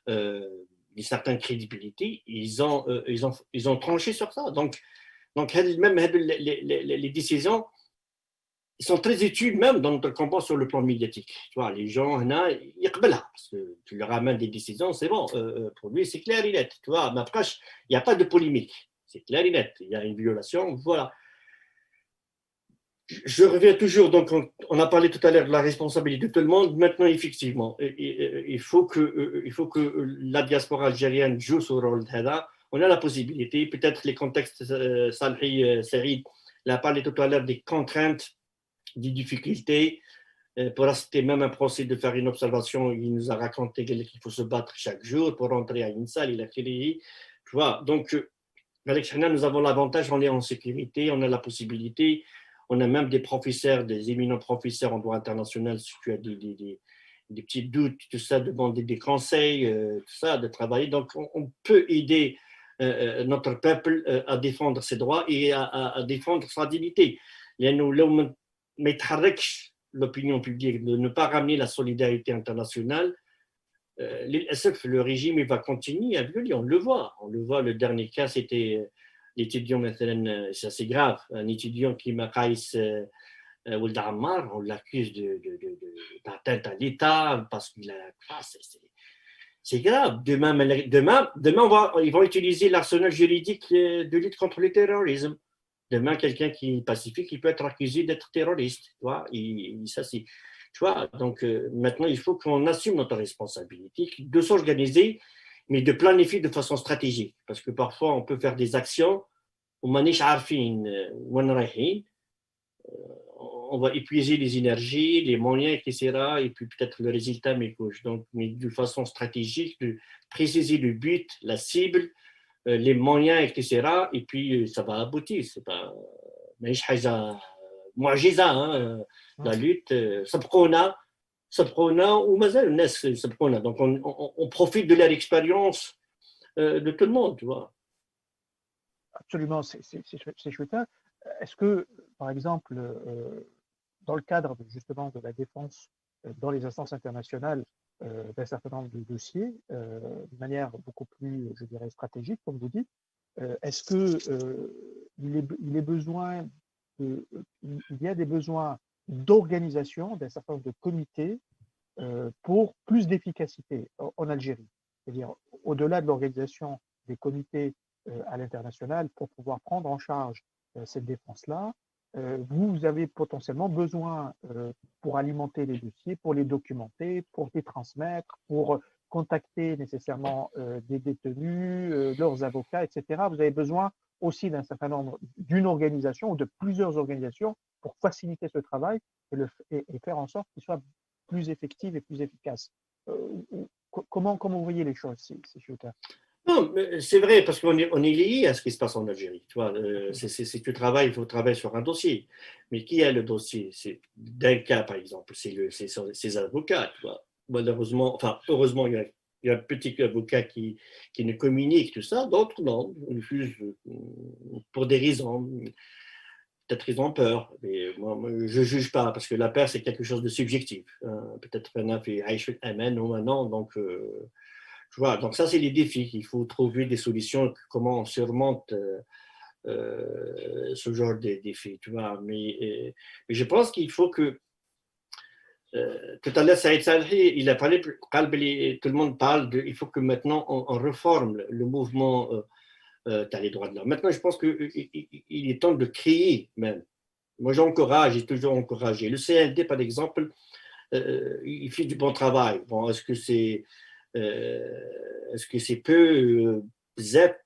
d'une certaine crédibilité. Ils ont tranché sur ça. Donc même les décisions, ils sont très utiles même dans notre combat sur le plan médiatique. Tu vois, les gens, ils aqbalha, parce que tu leur amènes des décisions, c'est bon. Pour lui, c'est clair et net. Tu vois, mais après, il n'y a pas de polémique. C'est clair et net. Il y a une violation, voilà. Je reviens toujours, donc on a parlé tout à l'heure de la responsabilité de tout le monde. Maintenant, effectivement, il faut que la diaspora algérienne joue ce rôle. On a la possibilité, peut-être les contextes, Salhi Sarid l'a parlé tout à l'heure des contraintes, des difficultés. Pour assister même un procès, de faire une observation, il nous a raconté qu'il faut se battre chaque jour pour rentrer à une salle, il a créé. Tu vois, donc, avec Chana, nous avons l'avantage, on est en sécurité, on a la possibilité. On a même des professeurs, des éminents professeurs en droit international, si tu as des petits doutes, tout ça, demander des conseils, tout ça, de travailler. Donc, on peut aider notre peuple à défendre ses droits et à défendre sa dignité. L'opinion publique, de ne pas ramener la solidarité internationale, le régime il va continuer à violer. On le voit, le dernier cas, c'était l'étudiant, c'est assez grave, un étudiant qui m'a Ould Ammar, on l'accuse d'atteinte à l'État parce qu'il a. C'est grave. Demain, ils vont utiliser l'arsenal juridique de lutte contre le terrorisme. Demain, quelqu'un qui est pacifique, il peut être accusé d'être terroriste. Tu vois, tu vois, donc maintenant, il faut qu'on assume notre responsabilité, de s'organiser, mais de planifier de façon stratégique. Parce que parfois, on peut faire des actions où on va épuiser les énergies, les moyens, etc. Et puis peut-être le résultat m'écouche. Donc, mais de façon stratégique, de préciser le but, la cible, les moyens, etc. Et puis ça va aboutir. C'est pas ماهيش حاجة معجزة. La lutte, سبقونا ومازال الناس سبقونا. Donc on profite de leur expérience de tout le monde, tu vois. Absolument, c'est chouette. Est-ce que, par exemple, dans le cadre justement de la défense dans les instances internationales d'un certain nombre de dossiers, de manière beaucoup plus, je dirais, stratégique, comme vous dites, est-ce qu'il est besoin il y a des besoins d'organisation d'un certain nombre de comités pour plus d'efficacité en Algérie? c'est-à-dire au-delà de l'organisation des comités à l'international pour pouvoir prendre en charge cette défense-là, vous avez potentiellement besoin pour alimenter les dossiers, pour les documenter, pour les transmettre, pour contacter nécessairement des détenus, leurs avocats, etc. Vous avez besoin aussi d'un certain nombre, d'une organisation ou de plusieurs organisations pour faciliter ce travail et faire en sorte qu'il soit plus effectif et plus efficace. Comment vous voyez les choses, ces shooters? Non, mais c'est vrai, parce qu'on est lié à ce qui se passe en Algérie. Tu vois, si tu travailles, il faut travailler sur un dossier. Mais qui a le dossier? C'est d'un cas, par exemple, c'est ses avocats. Tu vois. Malheureusement, enfin, heureusement, il y a un petit avocat qui ne communique, tout ça. D'autres, non, refusent pour des raisons. Peut-être ils ont peur. Mais moi, je ne juge pas, parce que la peur, c'est quelque chose de subjectif. Peut-être qu'on a fait Aïch Amen ou maintenant, donc. Tu vois, donc ça, c'est les défis. Il faut trouver des solutions, comment on surmonte ce genre de défis. Tu vois. Mais je pense qu'il faut que. Tout à l'heure, Saïd Salhi, il a parlé, tout le monde parle il faut que maintenant on reforme le mouvement t'as les droits de l'homme. Maintenant, je pense qu'il est temps de créer même. Moi, j'encourage, j'ai toujours encouragé. Le CND, par exemple, il fait du bon travail. Bon, est-ce que c'est peu ZEP?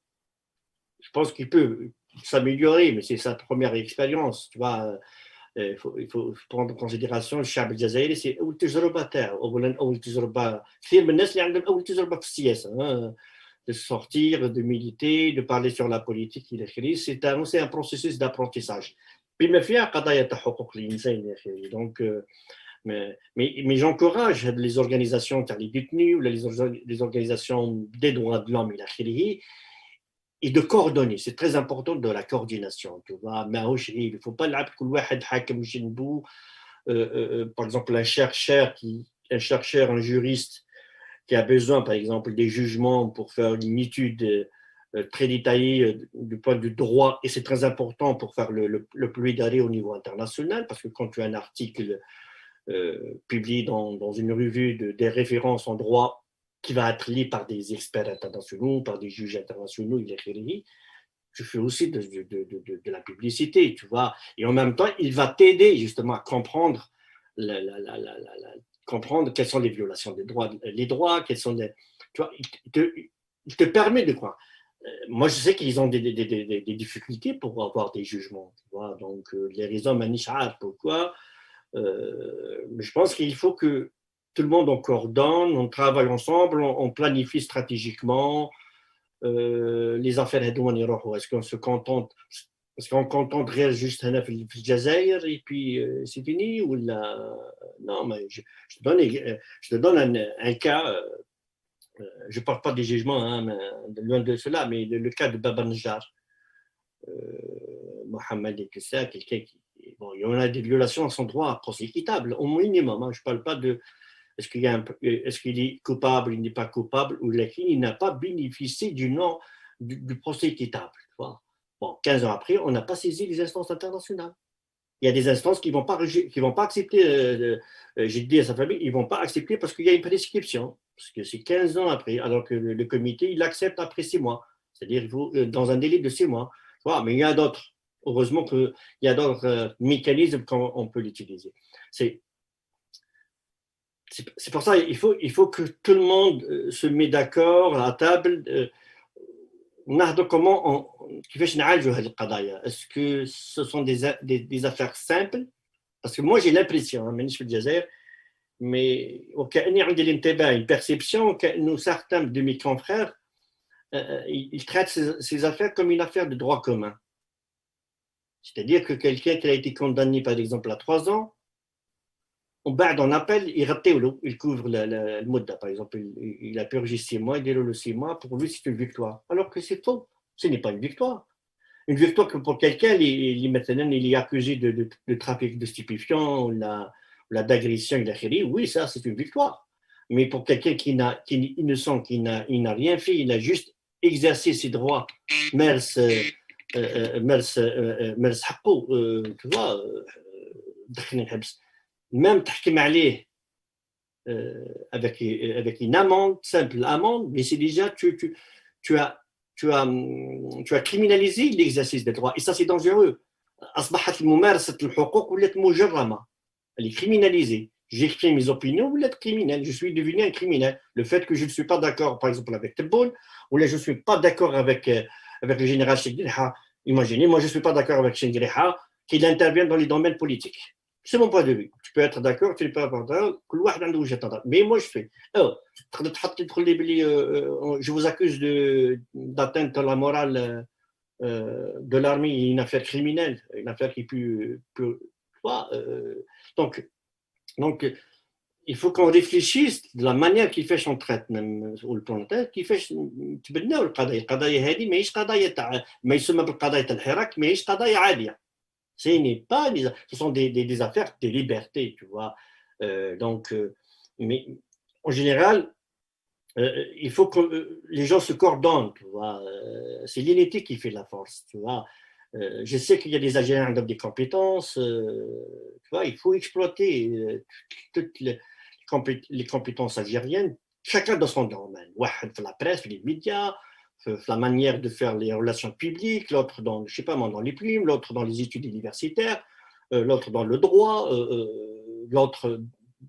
Je pense qu'il peut s'améliorer, mais c'est sa première expérience. Tu vois, il faut prendre en considération le شعب الجزائري c'est أول تجربة تاعو أول تجربة كثير من الناس اللي عندهم أول تجربة في السياسة de sortir, de militer, de parler sur la politique إلى آخره. C'est un processus d'apprentissage. بما فيها قضايا تاع حقوق الإنسان إلى آخره. Donc mais j'encourage les organisations, les détenus, les organisations des droits de l'homme et de coordonner. C'est très important de la coordination. Tu vois, il ne faut pas par exemple un juriste qui a besoin, par exemple, des jugements pour faire une étude très détaillée du point de vue droit, et c'est très important pour faire le plaidoyer au niveau international, parce que quand tu as un article publié dans une revue des références en droit qui va être lu par des experts internationaux, par des juges internationaux, tu fais aussi de la publicité, tu vois. Et en même temps, il va t'aider justement à comprendre, comprendre quelles sont les violations des droits, quels sont tu vois, il te permet de quoi. Moi, je sais qu'ils ont des difficultés pour avoir des jugements, tu vois. Donc, les raisons, pourquoi. Mais je pense qu'il faut que tout le monde on coordonne, on travaille ensemble, on planifie stratégiquement les affaires. Est-ce qu'on se contente, contenterait juste un affaire de Jazair et puis c'est fini ou non, mais je te donne un cas. Je ne parle pas des jugements, loin de cela, mais le cas de Baba Najjar, Mohamed et tout ça, quelqu'un qui. Bon, il y en a des violations à son droit à procès équitable, au minimum. Je ne parle pas de est-ce qu'il est coupable, il n'est pas coupable, ou il n'a pas bénéficié du procès équitable. Tu vois. Bon, 15 ans après, on n'a pas saisi les instances internationales. Il y a des instances qui ne vont pas accepter, j'ai dit à sa famille, ils ne vont pas accepter parce qu'il y a une prescription, parce que c'est 15 ans après, alors que le comité, il accepte après 6 mois, c'est-à-dire dans un délai de 6 mois. Tu vois, mais il y a d'autres. Heureusement qu'il y a d'autres mécanismes qu'on peut l'utiliser. C'est pour ça qu'il faut que tout le monde se mette d'accord à la table. Est-ce que ce sont des affaires simples? Parce que moi, j'ai l'impression, mais une perception que certains de mes confrères, ils traitent ces affaires comme une affaire de droit commun. C'est-à-dire que quelqu'un qui a été condamné, par exemple, à 3 ans, on appelle, il couvre le mode, par exemple, il a purgé 6 mois, il déroule le 6 mois, pour lui, c'est une victoire. Alors que c'est faux, ce n'est pas une victoire. Une victoire que pour quelqu'un, il est accusé de trafic de stupéfiants, d'agression, oui, ça, c'est une victoire. Mais pour quelqu'un qui est innocent, qui n'a rien fait, il a juste exercé ses droits, مارس حقه tu vois دخلني الحبس même تحكم عليه avec une amende, simple amende, mais c'est déjà, tu as criminalisé l'exercice des droits, et ça c'est dangereux. أصبحت الممارسة الحقوق ولات مجرمة. Elle est criminalisée. J'exprime mes opinions, vous l'êtes criminel. Je suis devenu un criminel. Le fait que je ne suis pas d'accord, par exemple, avec Tebboune, ou là je ne suis pas d'accord avec le général Cheikh Delha. Imaginez, moi je ne suis pas d'accord avec Cheikh Delha, qu'il intervient dans les domaines politiques. C'est mon point de vue. Tu peux être d'accord, tu n'es pas d'accord, mais moi je fais. Alors, je vous accuse d'atteinte à la morale de l'armée, une affaire criminelle, une affaire qui peut donc, il faut qu'on réfléchisse de la manière كيفاش on traite même au plan كيفاش تبناو القضايا هذه ماهيش قضايا تاع ما يسمى بالقضايا تاع الحراك ماهيش قضايا عاديه. Ce sont des affaires de liberté, tu vois. Mais en général, il faut que les gens se coordonnent, tu vois. C'est l'unité qui fait la force, tu vois. Je sais qu'il y a des Algériens qui ont des compétences, tu vois, il faut exploiter toutes les compétences algériennes, chacun dans son domaine. La presse, les médias, la manière de faire les relations publiques, l'autre dans, je sais pas moi, dans les plumes, l'autre dans les études universitaires, l'autre dans le droit, l'autre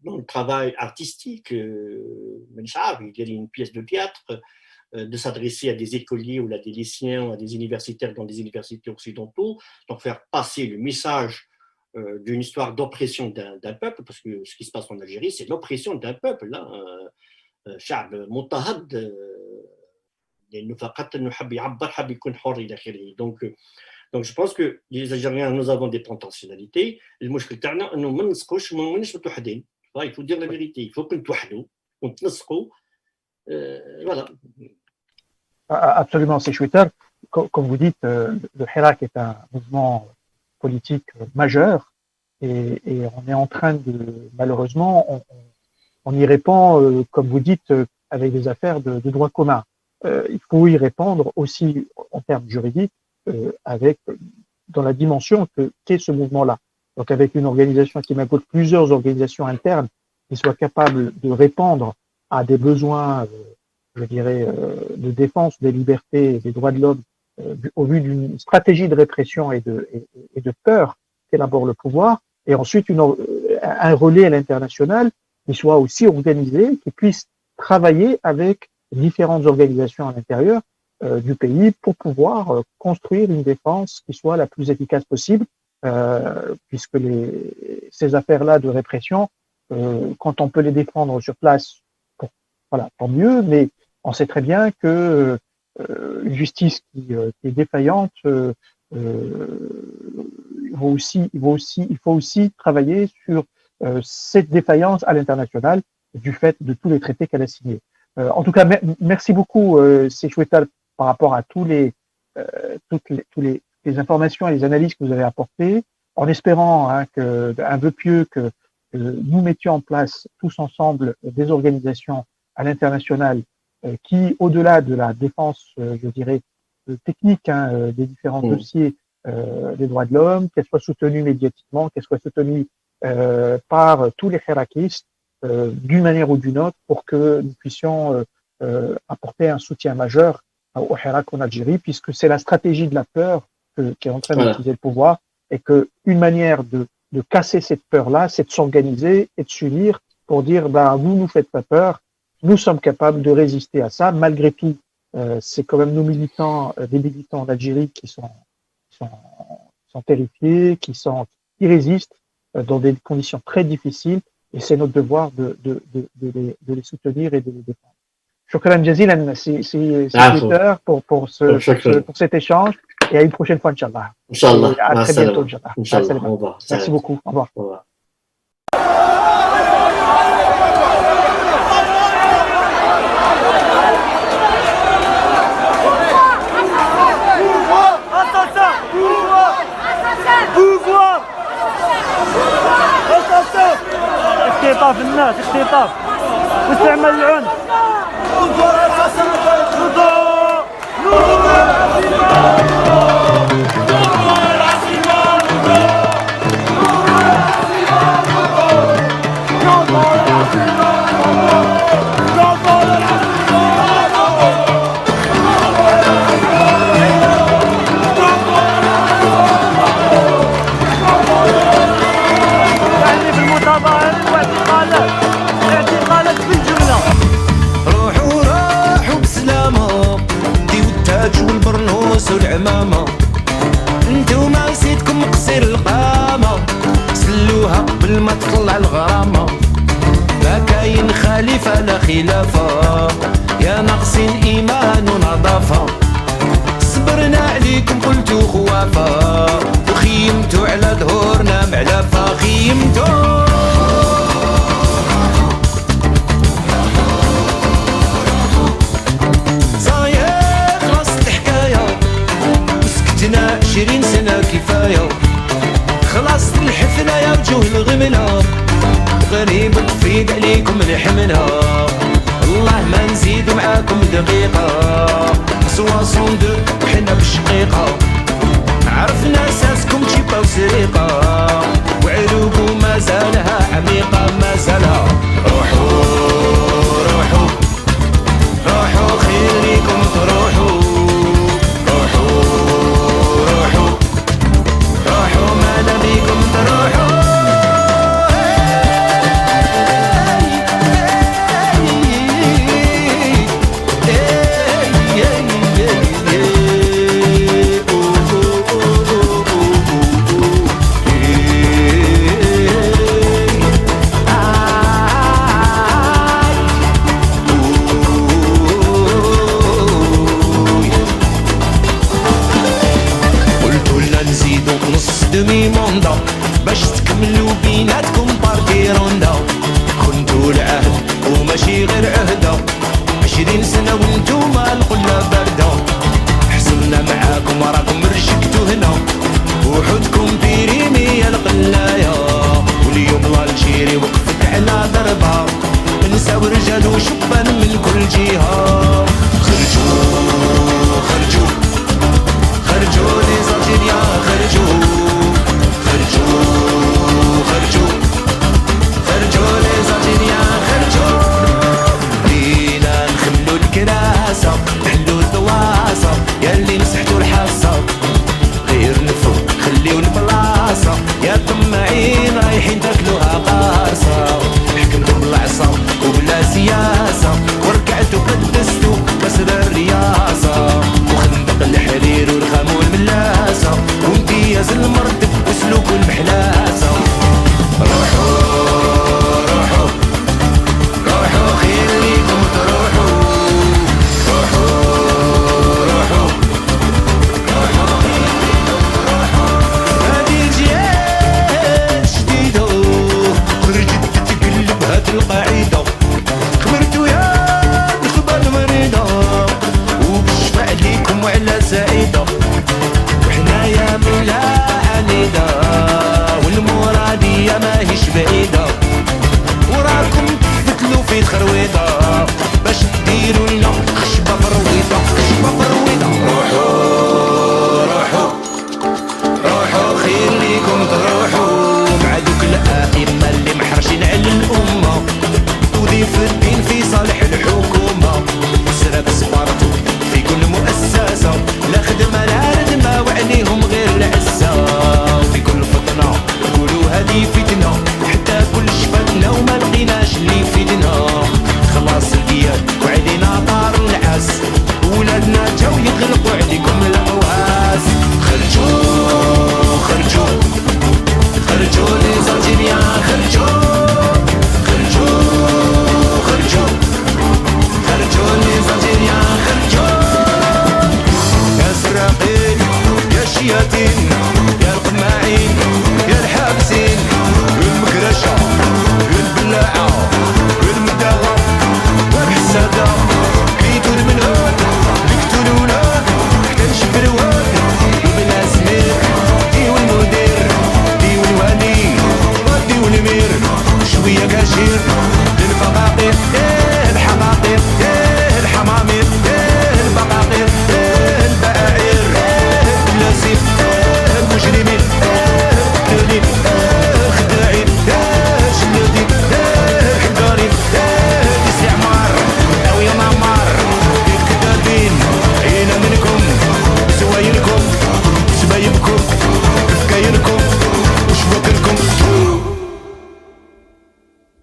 dans le travail artistique. Il y a une pièce de théâtre, de s'adresser à des écoliers ou à des lycéens ou à des universitaires dans des universités occidentaux, donc faire passer le message d'une histoire d'oppression d'un peuple, parce que ce qui se passe en Algérie, c'est l'oppression d'un peuple. Là, شعب مضطهد لأنه فقط إنه حب يعبر حب يكون حر إلى آخره. Donc je pense que les Algériens, nous avons des potentialités. المشكل تاعنا إنه ما نسقوش مانيش متوحدين. Il faut dire la vérité. Il faut نتوحدوا ونتنسقوا. Voilà. Absolument, c'est Schwitter. Comme vous dites, le Hirak est un mouvement politique majeur et on est en train de, malheureusement, on y répond, comme vous dites, avec des affaires de droit commun. Il faut y répondre aussi en termes juridiques, dans la dimension qu'est ce mouvement-là. Donc avec une organisation qui m'accorde plusieurs organisations internes qui soient capables de répondre à des besoins, je dirais, de défense des libertés et des droits de l'homme au vu d'une stratégie de répression et de peur qu'élabore le pouvoir, et ensuite un relais à l'international qui soit aussi organisé, qui puisse travailler avec différentes organisations à l'intérieur du pays pour pouvoir construire une défense qui soit la plus efficace possible, puisque ces affaires-là de répression, quand on peut les défendre sur place, voilà, tant mieux, mais on sait très bien que une justice qui est défaillante, il faut aussi travailler sur cette défaillance à l'international du fait de tous les traités qu'elle a signés. En tout cas, merci beaucoup, Chouetal, par rapport à toutes les informations et les analyses que vous avez apportées, en espérant un vœu pieux que nous mettions en place tous ensemble des organisations à l'international qui, au-delà de la défense, je dirais, technique des différents dossiers des droits de l'homme, qu'elles soient soutenues médiatiquement, qu'elles soient soutenues par tous les hirakistes, d'une manière ou d'une autre, pour que nous puissions apporter un soutien majeur au Hirak en Algérie, puisque c'est la stratégie de la peur qui est en train d'utiliser le pouvoir, et qu'une manière de casser cette peur-là, c'est de s'organiser et de s'unir pour dire, vous nous faites pas peur, nous sommes capables de résister à ça. Malgré tout, c'est quand même nos militants, des militants d'Algérie qui sont terrifiés, qui résistent dans des conditions très difficiles, et c'est notre devoir de les soutenir et de les défendre. Shukran jazilan, c'est Twitter pour cet échange, et à une prochaine fois, Inch'Allah. Inch'Allah. À très bientôt, Inch'Allah. Inch'Allah. Au revoir. Merci beaucoup. Au revoir. Au revoir. اختطاف الناس اختطاف واستعمال العنف No more خلافة يا نقص الإيمان ونظافة صبرنا عليكم قلتو خوافة وخيمتو على ظهورنا معلفة خيمتو صاير خلصت الحكاية وسكتنا 20 سنة كفاية خلصت الحفلة يا وجوه الغملة غريب تفيد عليكم الحملة الله ما نزيدو معاكم دقيقة 62 وحنا بالشقيقة عرفنا اساسكم تشيبا وسريقة وعروقو ما زالها عميقة ما زالها روحو روحو روحو خير ليكم تروحو روحو روحو روحو ما نبيكم تروحو دمي موندا باش تكملوا بيناتكم بارتي روندا كنتو العهد وماشي غير عهدة 20 سنة وانتوما القلة باردة حصلنا معاكم راكم رشقتو هنا وحدكم بيريمي يا القلاية واليوم الجيري وقفت على ضربة نساو رجال وشبان من كل جهة خرجوا خرجوا خرجوا لي زالجيريا خرجوا خرجوا لي زالجيريا خرجوا بينا نخملوا الكراسة نحلوا الدواسة ياللي مسحتوا الحاسة غير نفوق خليو البلاصة يا طماعين رايحين تاكلوها قارصة حكمتوا بالعصا وبلا سياسة وركعتوا قدستوا مسر الرياسة وخندق الحرير ورخاموا الملاسة وامتياز المرد وسلوك المحلاسة روحوا روحوا روحوا خير ليكم تروحوا روحوا روحوا روحوا خير ليكم تروحوا هادي الجيال جديدة خرجت تتقلب هاد القاعدة خبرتو يا الخبر المريضة وبشفع ليكم وعلى سعيدة وحنايا ملا عنيدة والمرادية ماهيش بعيدة وراكم تفتلوا في الخرويضة باش ديروا لنا خشبة فرويضة خشبة فرويضة روحوا روحوا روحوا خير ليكم تروحوا مع دوك الأئمة اللي محرشين على الأمة وضيف الدين في صالح الحكومة سرق سبارتو في كل مؤسسة لا خدمة لا ردمة وعليهم غير العزة في كل فطنة يقولوا هذه فتنة حتى كل شفتنا وما لقيناش اللي يفيدنا خلاص القياد وعلينا طار النعاس ولادنا جاو يغلقوا عليكم الأواس خرجوا خرجوا خرجوا لي زالجيريا خرجوا خرجوا خرجوا خرجوا لي زالجيريا خرجوا يا سراقين يا شياطين